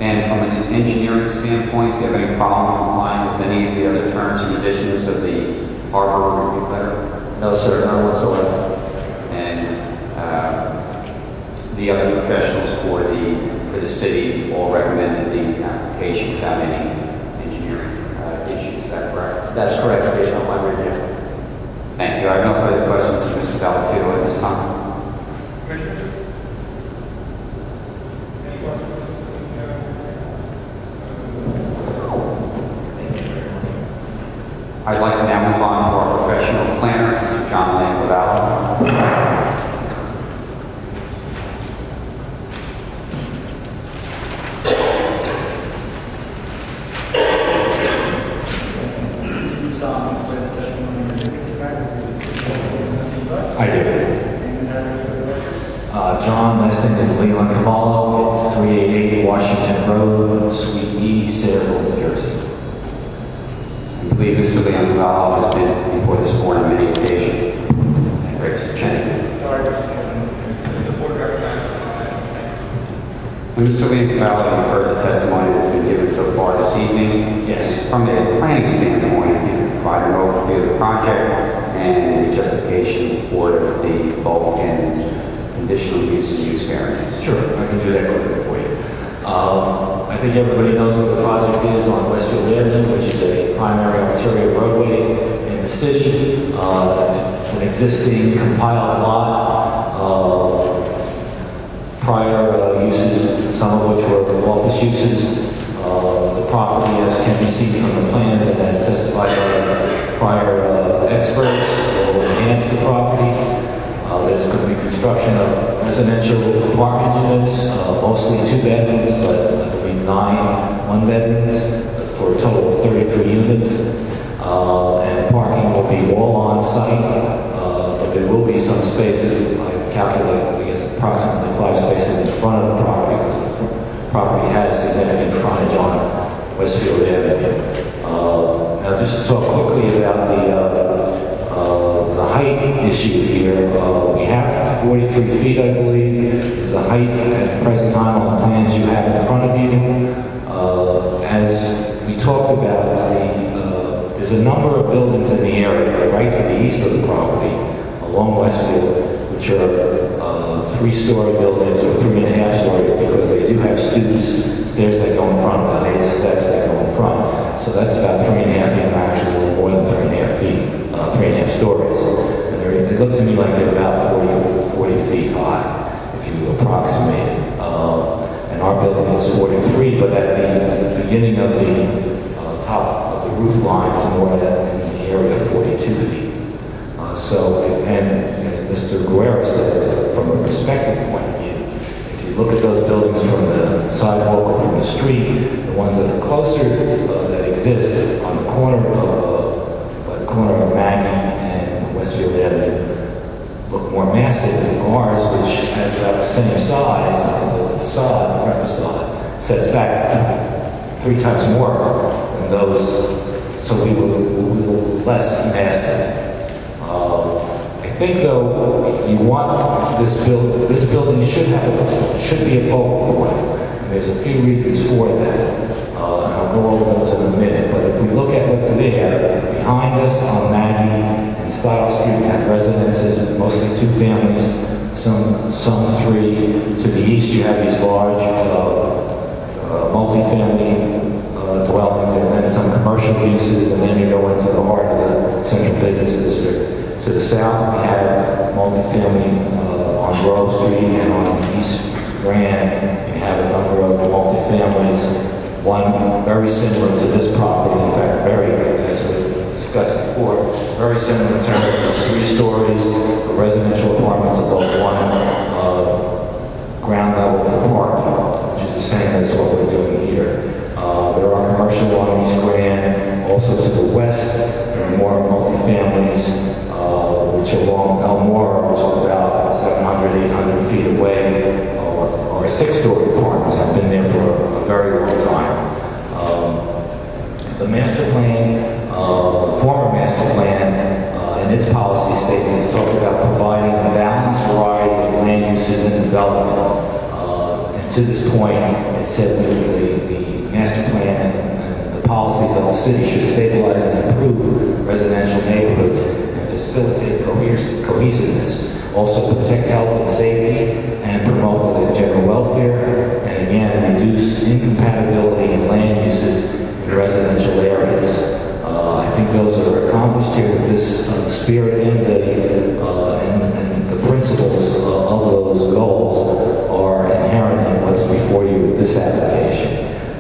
And from an engineering standpoint, do you have any problem complying with any of the other terms and conditions of the harbor review letter? No, sir, none whatsoever. And the other professionals for the city all recommended the application without any engineering issues. Is that correct? That's correct, based on my review. Thank you. I have no further questions for Mr. Valentino at this time. Commissioners? Any questions? I'd like to now move on to our professional planner, Mr. John Lampovallo. I do. John, last name is Leon Cavallo. It's 388 Washington Road, Suite E, Cedarville, New Jersey. I believe Mr. Lampovallo has been before this board on many occasions. Great to check in. Mr. Lampovallo, you've heard the testimony that's been given so far this evening. Yes. From a planning standpoint, if you could provide an overview of the project and the justification support of the bulk and conditional use and use variance. Sure, I can do that quickly for you. I think everybody knows what the project is on Westfield Avenue, which is a primary arterial roadway in the city. It's an existing compiled lot. Prior uses, some of which were office uses. The property, as can be seen from the plans and as testified by prior experts, will enhance the property. There's going to be construction of residential apartment units, mostly 2 bedrooms, but I believe 9 one-bedrooms, for a total of 33 units. And parking will be all on-site, but there will be some spaces, I calculate, I guess approximately 5 spaces in front of the property, because the property has significant frontage on Westfield Avenue. Now just to talk quickly about the height issue here. We have 43 feet, I believe, is the height at the present time on the plans you have in front of you. As we talked about, there's a number of buildings in the area right to the east of the property along Westfield, which are 3-story buildings or 3.5 stories, because they do have stairs that go in front, about 8 steps that go in front. So that's about 3.5 feet, actually a little more than 3.5 feet, 3.5 stories. And they look to me like they're about 40 feet high, if you approximate it. And our building is 43, but at the beginning of the top of the roof line is more than in the area of 42 feet. And as Mr. Guerra said, from a perspective point of view, if you look at those buildings from the sidewalk or from the street, the ones that are closer that exist on the corner of Maggie and Westfield Avenue look more massive than ours, which has about the same size. The facade, the front facade, sets back 3 times more than those, so we were less massive. I think, though, you want this building should be a focal point, and there's a few reasons for that. And I'll go over those in a minute. But if we look at what's there behind us on Maggie and Style Street, we have residences, mostly 2 families, some 3. To the east, you have these large multifamily dwellings, and then some commercial uses, and then you go into the heart of the central business district. To the south, we have multifamily on Grove Street, and on East Grand, you have a number of multifamilies. One very similar to this property, in fact, as was discussed before, very similar in terms of it's 3 stories, residential apartments above 1, ground level for parking, which is the same as what we're doing here. There are commercial on East Grand. Also to the west, there are more multifamilies, which along Elmore, which is about 700, 800 feet away, or 6-story apartments. I've been there for a very long time. The master plan, the former master plan, in its policy statements talked about providing a balanced variety of land uses and development. And to this point, it said that the master plan and the policies of the city should stabilize and improve residential neighborhoods and facilitate cohesiveness, also protect health and safety, and promote the general welfare, and again, reduce incompatibility in land uses in residential areas. I think those are accomplished here with this spirit, and the principles of those goals are inherent in what's before you with this application.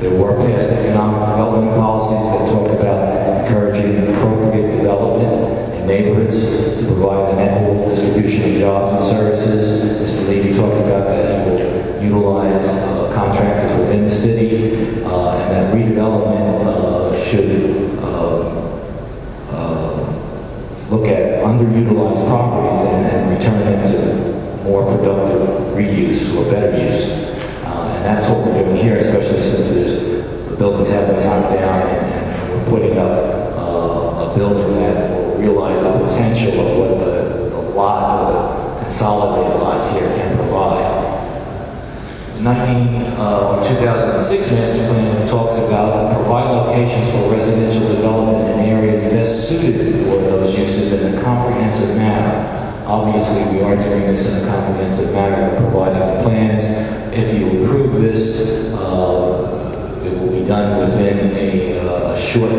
There were past economic development policies that talk about encouraging appropriate development in neighborhoods to provide an equitable distribution of jobs and services. Mr. Levy talked about that he will utilize contractors within the city, and that redevelopment should look at underutilized properties and return them to more productive reuse or better use. And that's what we're doing here, especially since the buildings have been knocked down, and we're putting up a building that will realize the potential of what the lot of the consolidated lots here can provide. The 2006 master plan talks about provide locations for residential development in areas best suited for those uses in a comprehensive manner. Obviously, we are doing this in a comprehensive manner, providing plans. If you approve this, It will be done within a short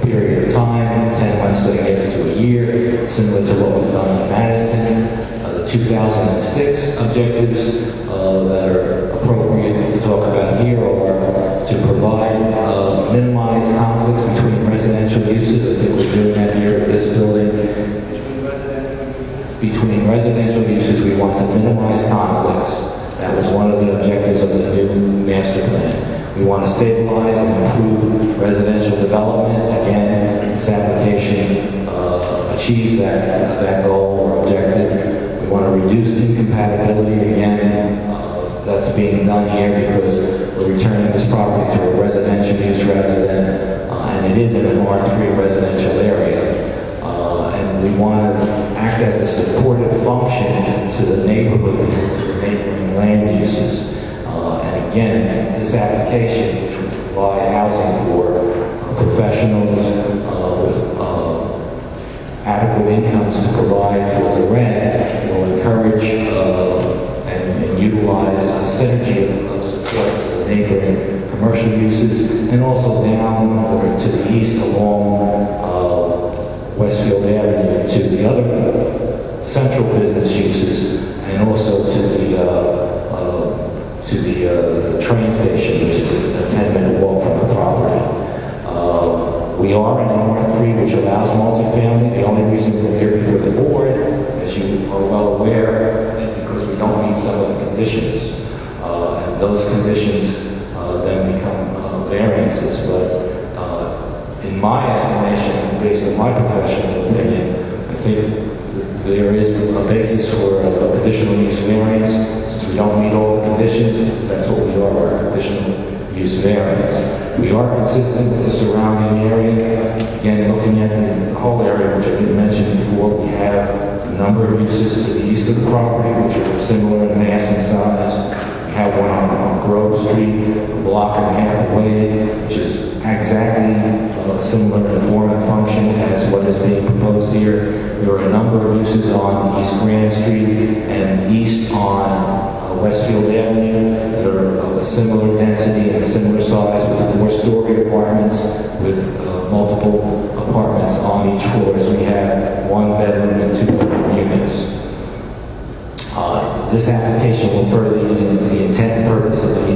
period of time, 10 months to, I guess, to a year, similar to what was done in Madison. The 2006 objectives that are appropriate to talk about here are to provide, minimize conflicts between residential uses. I think we're doing that here at this building. Between residential uses, we want to minimize conflicts. That was one of the objectives of the new master plan. We want to stabilize and improve residential development. Again, this application achieves that goal or objective. We want to reduce incompatibility. Again, that's being done here because we're returning this property to a residential use rather than, and it is in an R3 residential area. And we want to act as a supportive function to the neighborhood, to the neighboring land uses. And again, this application, which will provide housing for professionals with adequate incomes to provide for the rent, will encourage and utilize a synergy of support to the neighboring commercial uses, and also down or to the east along Westfield Avenue to the other central business uses, and also to the train station, which is a 10-minute walk from the property. We are in an R3, which allows multifamily. The only reason we're here before the board, as you are well aware, is because we don't meet some of the conditions. And those conditions then become variances. But in my estimation, based on my professional opinion, I think there is a basis for a conditional use variance. Since we don't meet all the conditions, that's what we are, a conditional use variance. We are consistent with the surrounding area. Again, looking at the whole area, which I didn't mention before, we have a number of uses to the east of the property, which are similar in mass and size. We have one on Grove Street, a block and a half away, which is exactly similar in form and function as what is being proposed here. There are a number of uses on East Grand Street and east on Westfield Avenue that are of a similar density and a similar size with 4-story requirements with multiple apartments on each floor. So we have 1 bedroom and 2 units. This application will further the intent and purpose of the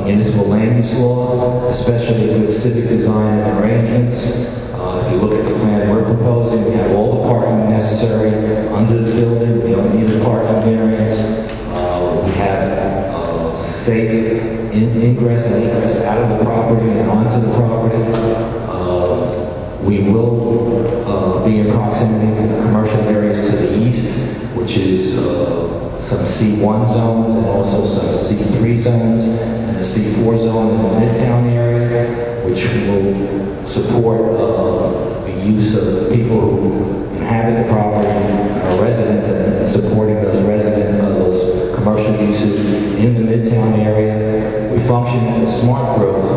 municipal land use law, especially with civic design and arrangements. If you look at the plan we're proposing, we have all the parking necessary under the building. We don't need a parking variance. We have safe ingress and egress out of the property and onto the property. We will be in proximity with the commercial areas to the east, which is some C1 zones and also some C3 zones and a C4 zone in the Midtown area, which will support the use of the people who inhabit the property, are residents, and supporting those those commercial uses in the Midtown area. We function as a smart growth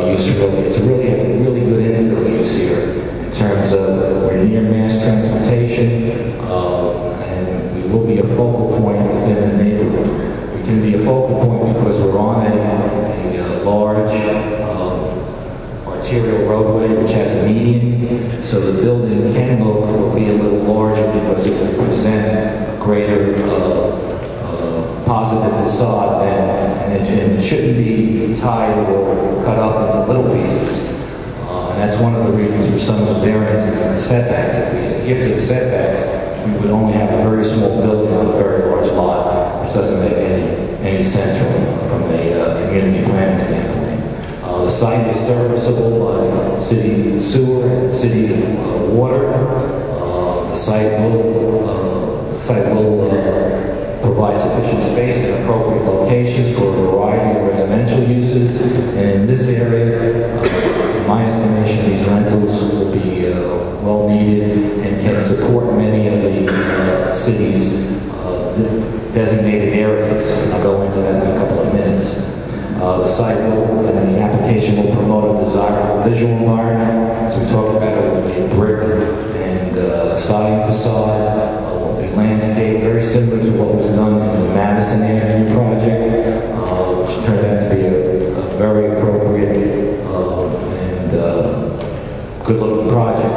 use. Really, it's really a really good infill use here in terms of we're near mass transportation. Will be a focal point within the neighborhood. We can be a focal point because we're on a large arterial roadway which has a median, so the building can look or be a little larger because it will present a greater positive facade and it shouldn't be tied or cut up into little pieces. And that's one of the reasons for some of the variances and the setbacks. If we adhere to the setbacks, we would only have a very small building on a very large lot, which doesn't make any sense from a community planning standpoint. The site is serviceable by city sewer and city water. The site will provide sufficient space in appropriate locations for a variety of residential uses. And in this area, in my estimation, these rentals will be well needed and can support many of the city's designated areas. I'll go into that in a couple of minutes. The site will, and the application will promote a desirable visual environment. As we talked about, it will be a brick and siding facade. It will be landscape, very similar to what was done in the Madison Avenue project, which turned out to be a good-looking project.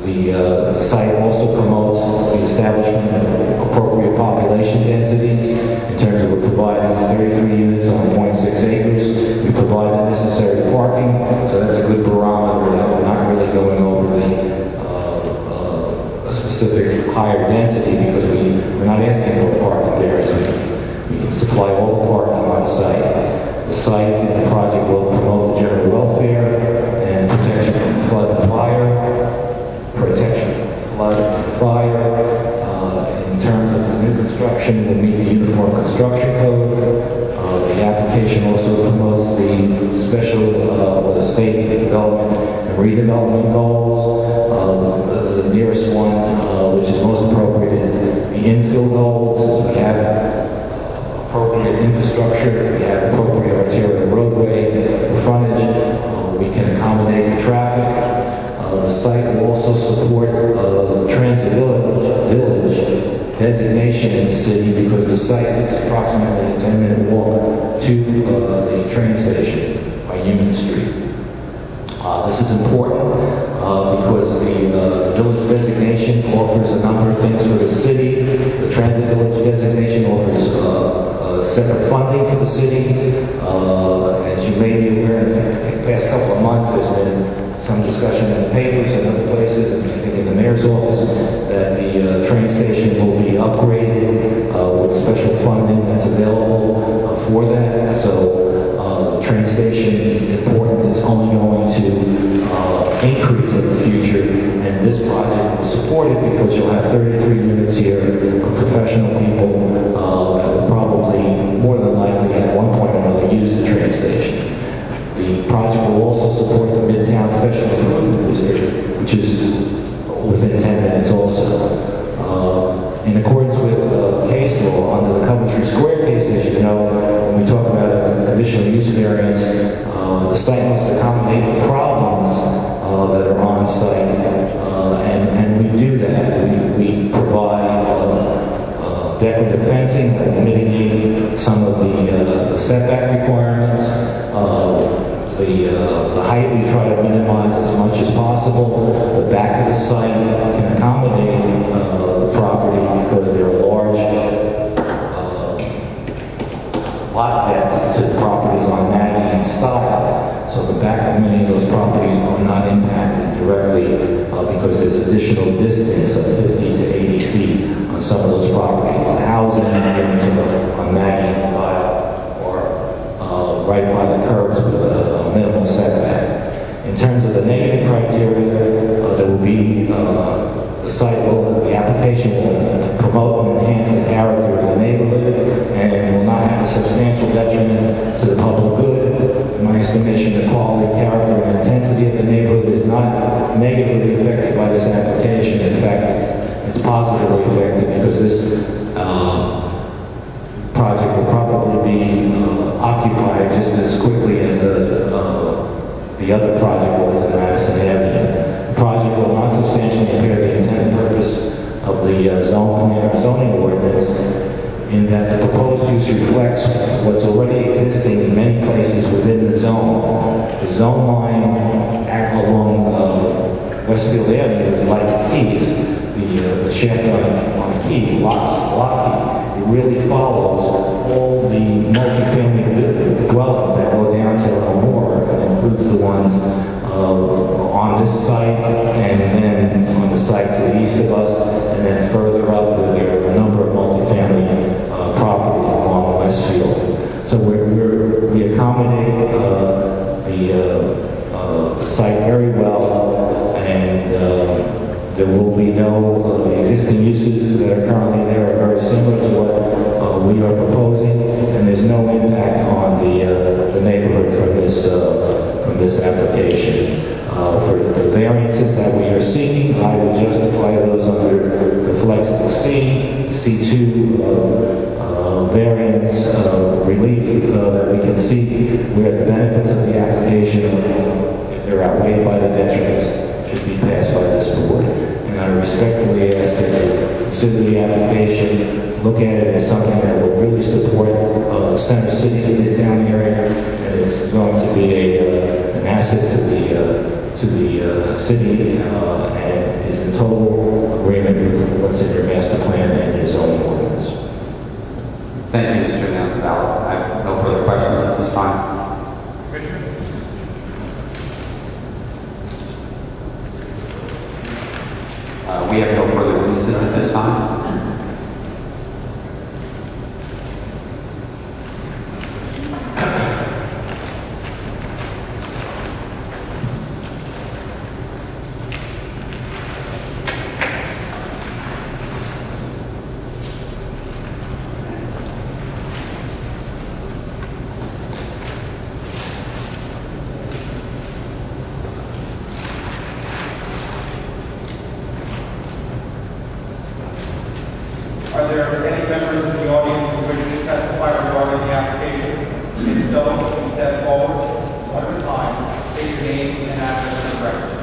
The site also promotes the establishment of appropriate population densities in terms of we're providing 33 units on 0.6 acres. We provide the necessary parking, so that's a good barometer that we're not really going over a specific higher density because we're not asking for a parking variance. We can supply all the parking on site. The site and the project will promote the general welfare and protection from flood and fire. In terms of the new construction, will meet the Uniform Construction Code. The application also promotes the special or the state development and redevelopment goals. The nearest one, which is most appropriate, is the infill goals. We have appropriate infrastructure, we have appropriate arterial roadway frontage, we can accommodate the traffic. The site will also support the transit village designation in the city because the site is approximately a 10-minute walk to the train station by Union Street. This is important because the village designation offers a number of things for the city. The transit village designation offers separate funding for the city. As you may be aware, in the past couple of months, there's been some discussion in the papers and other places, and I think in the mayor's office, that the train station will be upgraded with special funding that's available for that. So the train station is important. It's only going to increase in the future, and this project will support it because you'll have 33 units here of professional people that will probably, more than likely, at one point or another, use the train station. The project will also support the Midtown Special Improvement District, which is within 10 minutes also. In accordance with case law, under the Coventry Square case, as you know, when we talk about a conditional use variance, the site must accommodate the problems that are on site, and we do that. We provide decorative fencing that will mitigate some of the setback requirements. The height we try to minimize as much as possible. The back of the site can accommodate the property because there are large lot depths to the properties on Maddie and Style. So the back of many of those properties are not impacted directly because there's additional distance of 50 to 80 feet on some of those properties. The housing units on Maddie and Style are right by the curbs with a minimal setback. In terms of the negative criteria, there will be the application will promote and enhance the character of the neighborhood and will not have a substantial detriment to the public good. In my estimation, the quality, character, and intensity of the neighborhood is not negatively affected by this application. In fact, it's positively affected because this project will probably be occupied just as quickly as the other project was in Madison Avenue. The project will not substantially impair the intent and purpose of the zoning ordinance in that the proposed use reflects what's already existing in many places within the zone. The zone line along Westfield Avenue is like the keys, the shaft on the key, lock key. It really follows all the multifamily dwellings that go down to Elmore, and includes the ones on this site and then on the site to the east of us, and then further up there are a number of multifamily properties along Westfield. So we accommodate the site very well, and there will be no the existing uses that are currently there are very similar to what we are proposing, and there's no impact on the neighborhood from this application. For the variances that we are seeking, I will justify those under the flexible C2 variance relief that we can see where the benefits of the application, if they're outweighed by the detriments, should be passed by this board. And I respectfully ask that you consider the application, look at it as something that will really support the Center City Midtown area, and it's going to be an asset to the city and is in total agreement with what's in your master plan and your zoning ordinance. Thank you, Mr. Nantabella. I have no further questions at this time. Commissioner? We have no further witnesses at this time. Are there any members of the audience who wish to testify regarding the application? If so, please step forward, one at a time, state your name and address for the record.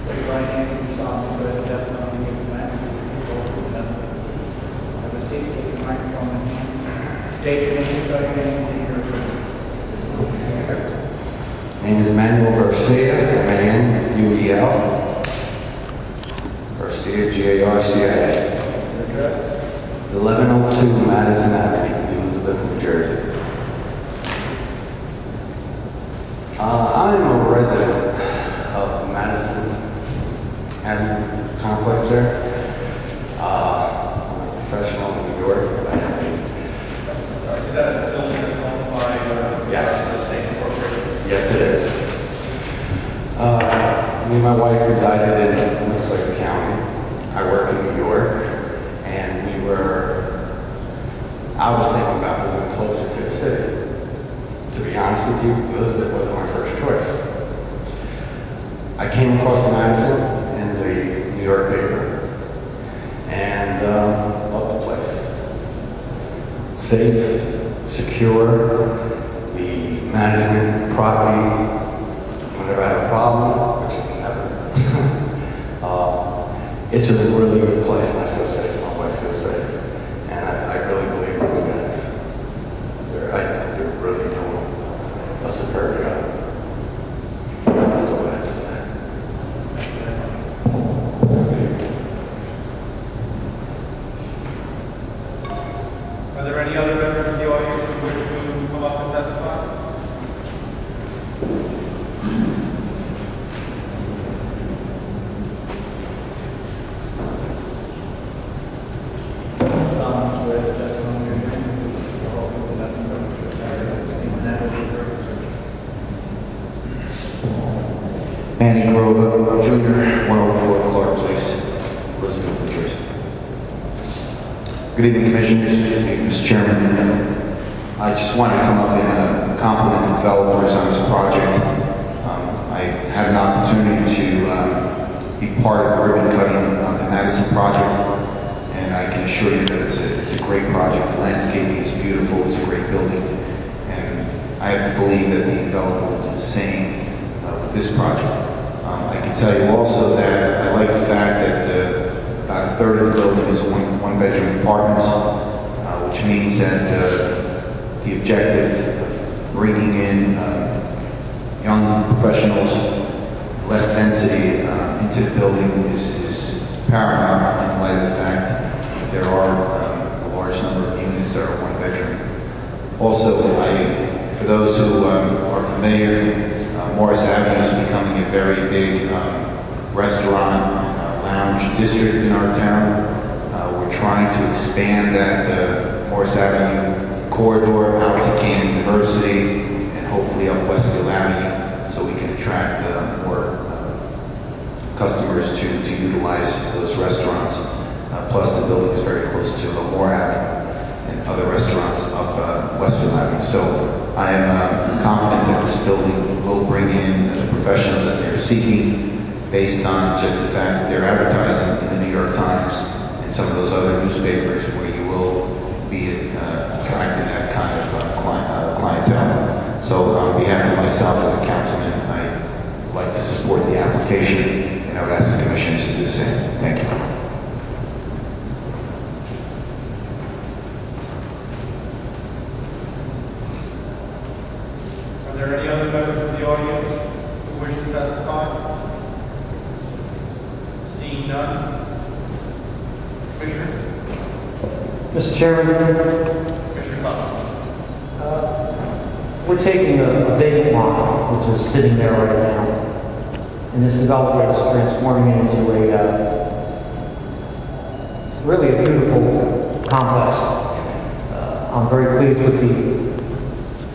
Raise your right hand, you solemnly swear the testimony you give tonight will be the truth, the whole truth, and nothing but the truth. Have a seat, take your microphone in hand. State your name, spell your name, and your address. My name is Manuel Garcia, M-A-N-U-E-L. Garcia, G-A-R-C-I-A. Your address? 1102 Madison Avenue, Elizabeth, New Jersey. I'm a resident of Madison Avenue complex there. I'm a professional in New York. Is that a building that's owned by Yes. the state corporation? Yes, it is. Me and my wife resided in Westfield County. I work in New York, and I was thinking about moving closer to the city. To be honest with you, Elizabeth wasn't my first choice. I came across Madison in the New York paper, and loved the place. Safe, secure, the management, property, whenever I have a problem, which is never. It's a really good place, and I feel safe. My wife feels safe, and I really believe those guys. I think they're really doing a superb job. That's all I have to say. Are there any other members of the audience who wish to come up and testify? Solemnly swear the testimony you give tonight will be the whole truth, and nothing but the truth. Have a seat, and address for the record. Manny Grova, Jr., 104 Clark Place, Elizabeth, New Jersey. Good evening, Commissioners, Mr. Chairman. I just wanted to come up and compliment the developers on this project. I had an opportunity to be part of the ribbon cutting on the Madison project, and I can assure you that it's a great project. The landscaping is beautiful, it's a great building, and I have to believe that the developer will do the same with this project. I can tell you also that I like the fact that about a third of the building is one-bedroom apartments, which means that the objective of bringing in young professionals, less density into the building is paramount in light of the fact that there are a large number of units that are one-bedroom. Also, for those who are familiar, Morris Avenue is becoming a very big restaurant lounge district in our town. We're trying to expand that Morris Avenue corridor out to Camden University and hopefully up Westfield Avenue so we can attract more customers to utilize those restaurants. Plus the building is very close to Moore Avenue and other restaurants up Westfield Avenue. So I am confident that this building will bring in the professionals that they're seeking based on just the fact that they're advertising in the New York Times and some of those other newspapers where you will be attracting that kind of clientele. So on behalf of myself as a councilman, I Seeing none. Commissioners? Mr. Chairman, Commissioner Cutler? we're taking a vacant lot, which is sitting there right now, and this developer is transforming it into really a beautiful complex. I'm very pleased with the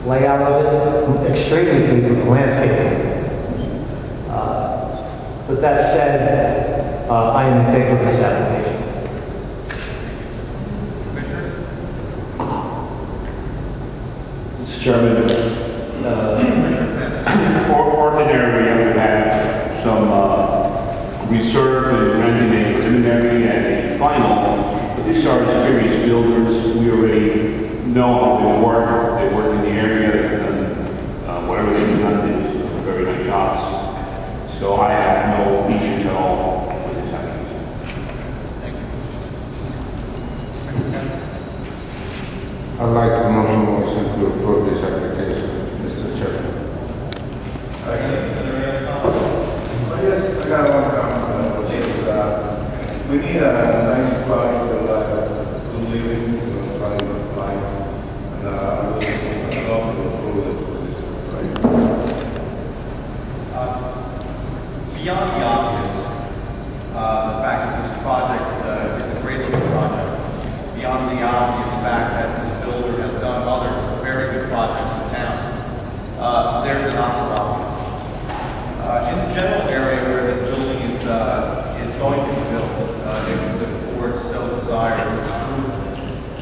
layout of it. I'm extremely pleased with the landscaping. But that said, I am in favor of this application. Commissioners? Mr. Chairman, ordinarily I would have some reserve and renting a preliminary and a final, but these are experienced builders. We already know how they work. They work in the area, and whatever they've done is very nice jobs. So I have no issues at all with this application. Thank you. I'd like to make a motion to approve this application, Mr. Chairman. Yes, I got one comment, which is, we need a nice product to live in, trying to find, and I would love to approve it for this, right? Beyond the obvious, the fact that this project is a great looking project, beyond the obvious fact that this builder has done other very good projects in town, there's the not so obvious. In the general area where this building is going to be built, if the board so desires,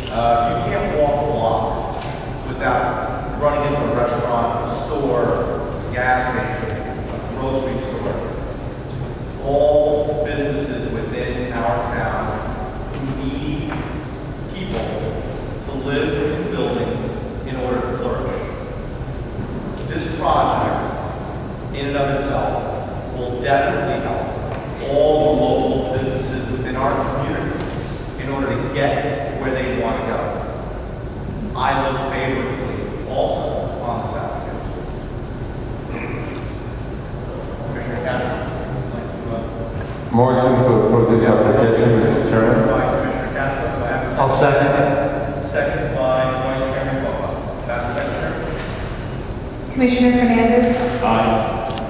you can't walk a block without running into a restaurant, a store, a gas station, a grocery store. All businesses within our town who need people to live in buildings in order to flourish. This project, in and of itself, will definitely help all the local businesses within our community in order to get where they want to go. I look favorably also on this application. Commissioner Castro? Motion to approve this application, Mr. Chairman. By Commissioner Castro, do I have a second? I'll second. Second by Vice Chairman Bowe. Madam Secretary? Commissioner Fernandez? Aye.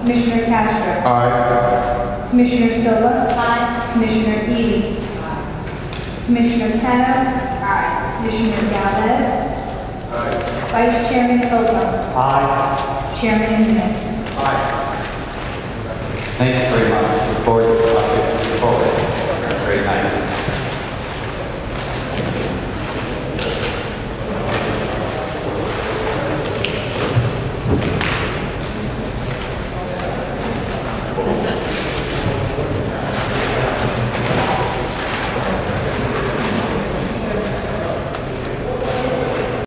Commissioner Castro? Aye. Commissioner Silva? Aye. Commissioner Ely? Commissioner Cano? Commissioner Galvez? Vice Chairman Bowe? Aye. Chairman Newman? Aye. Thanks very much.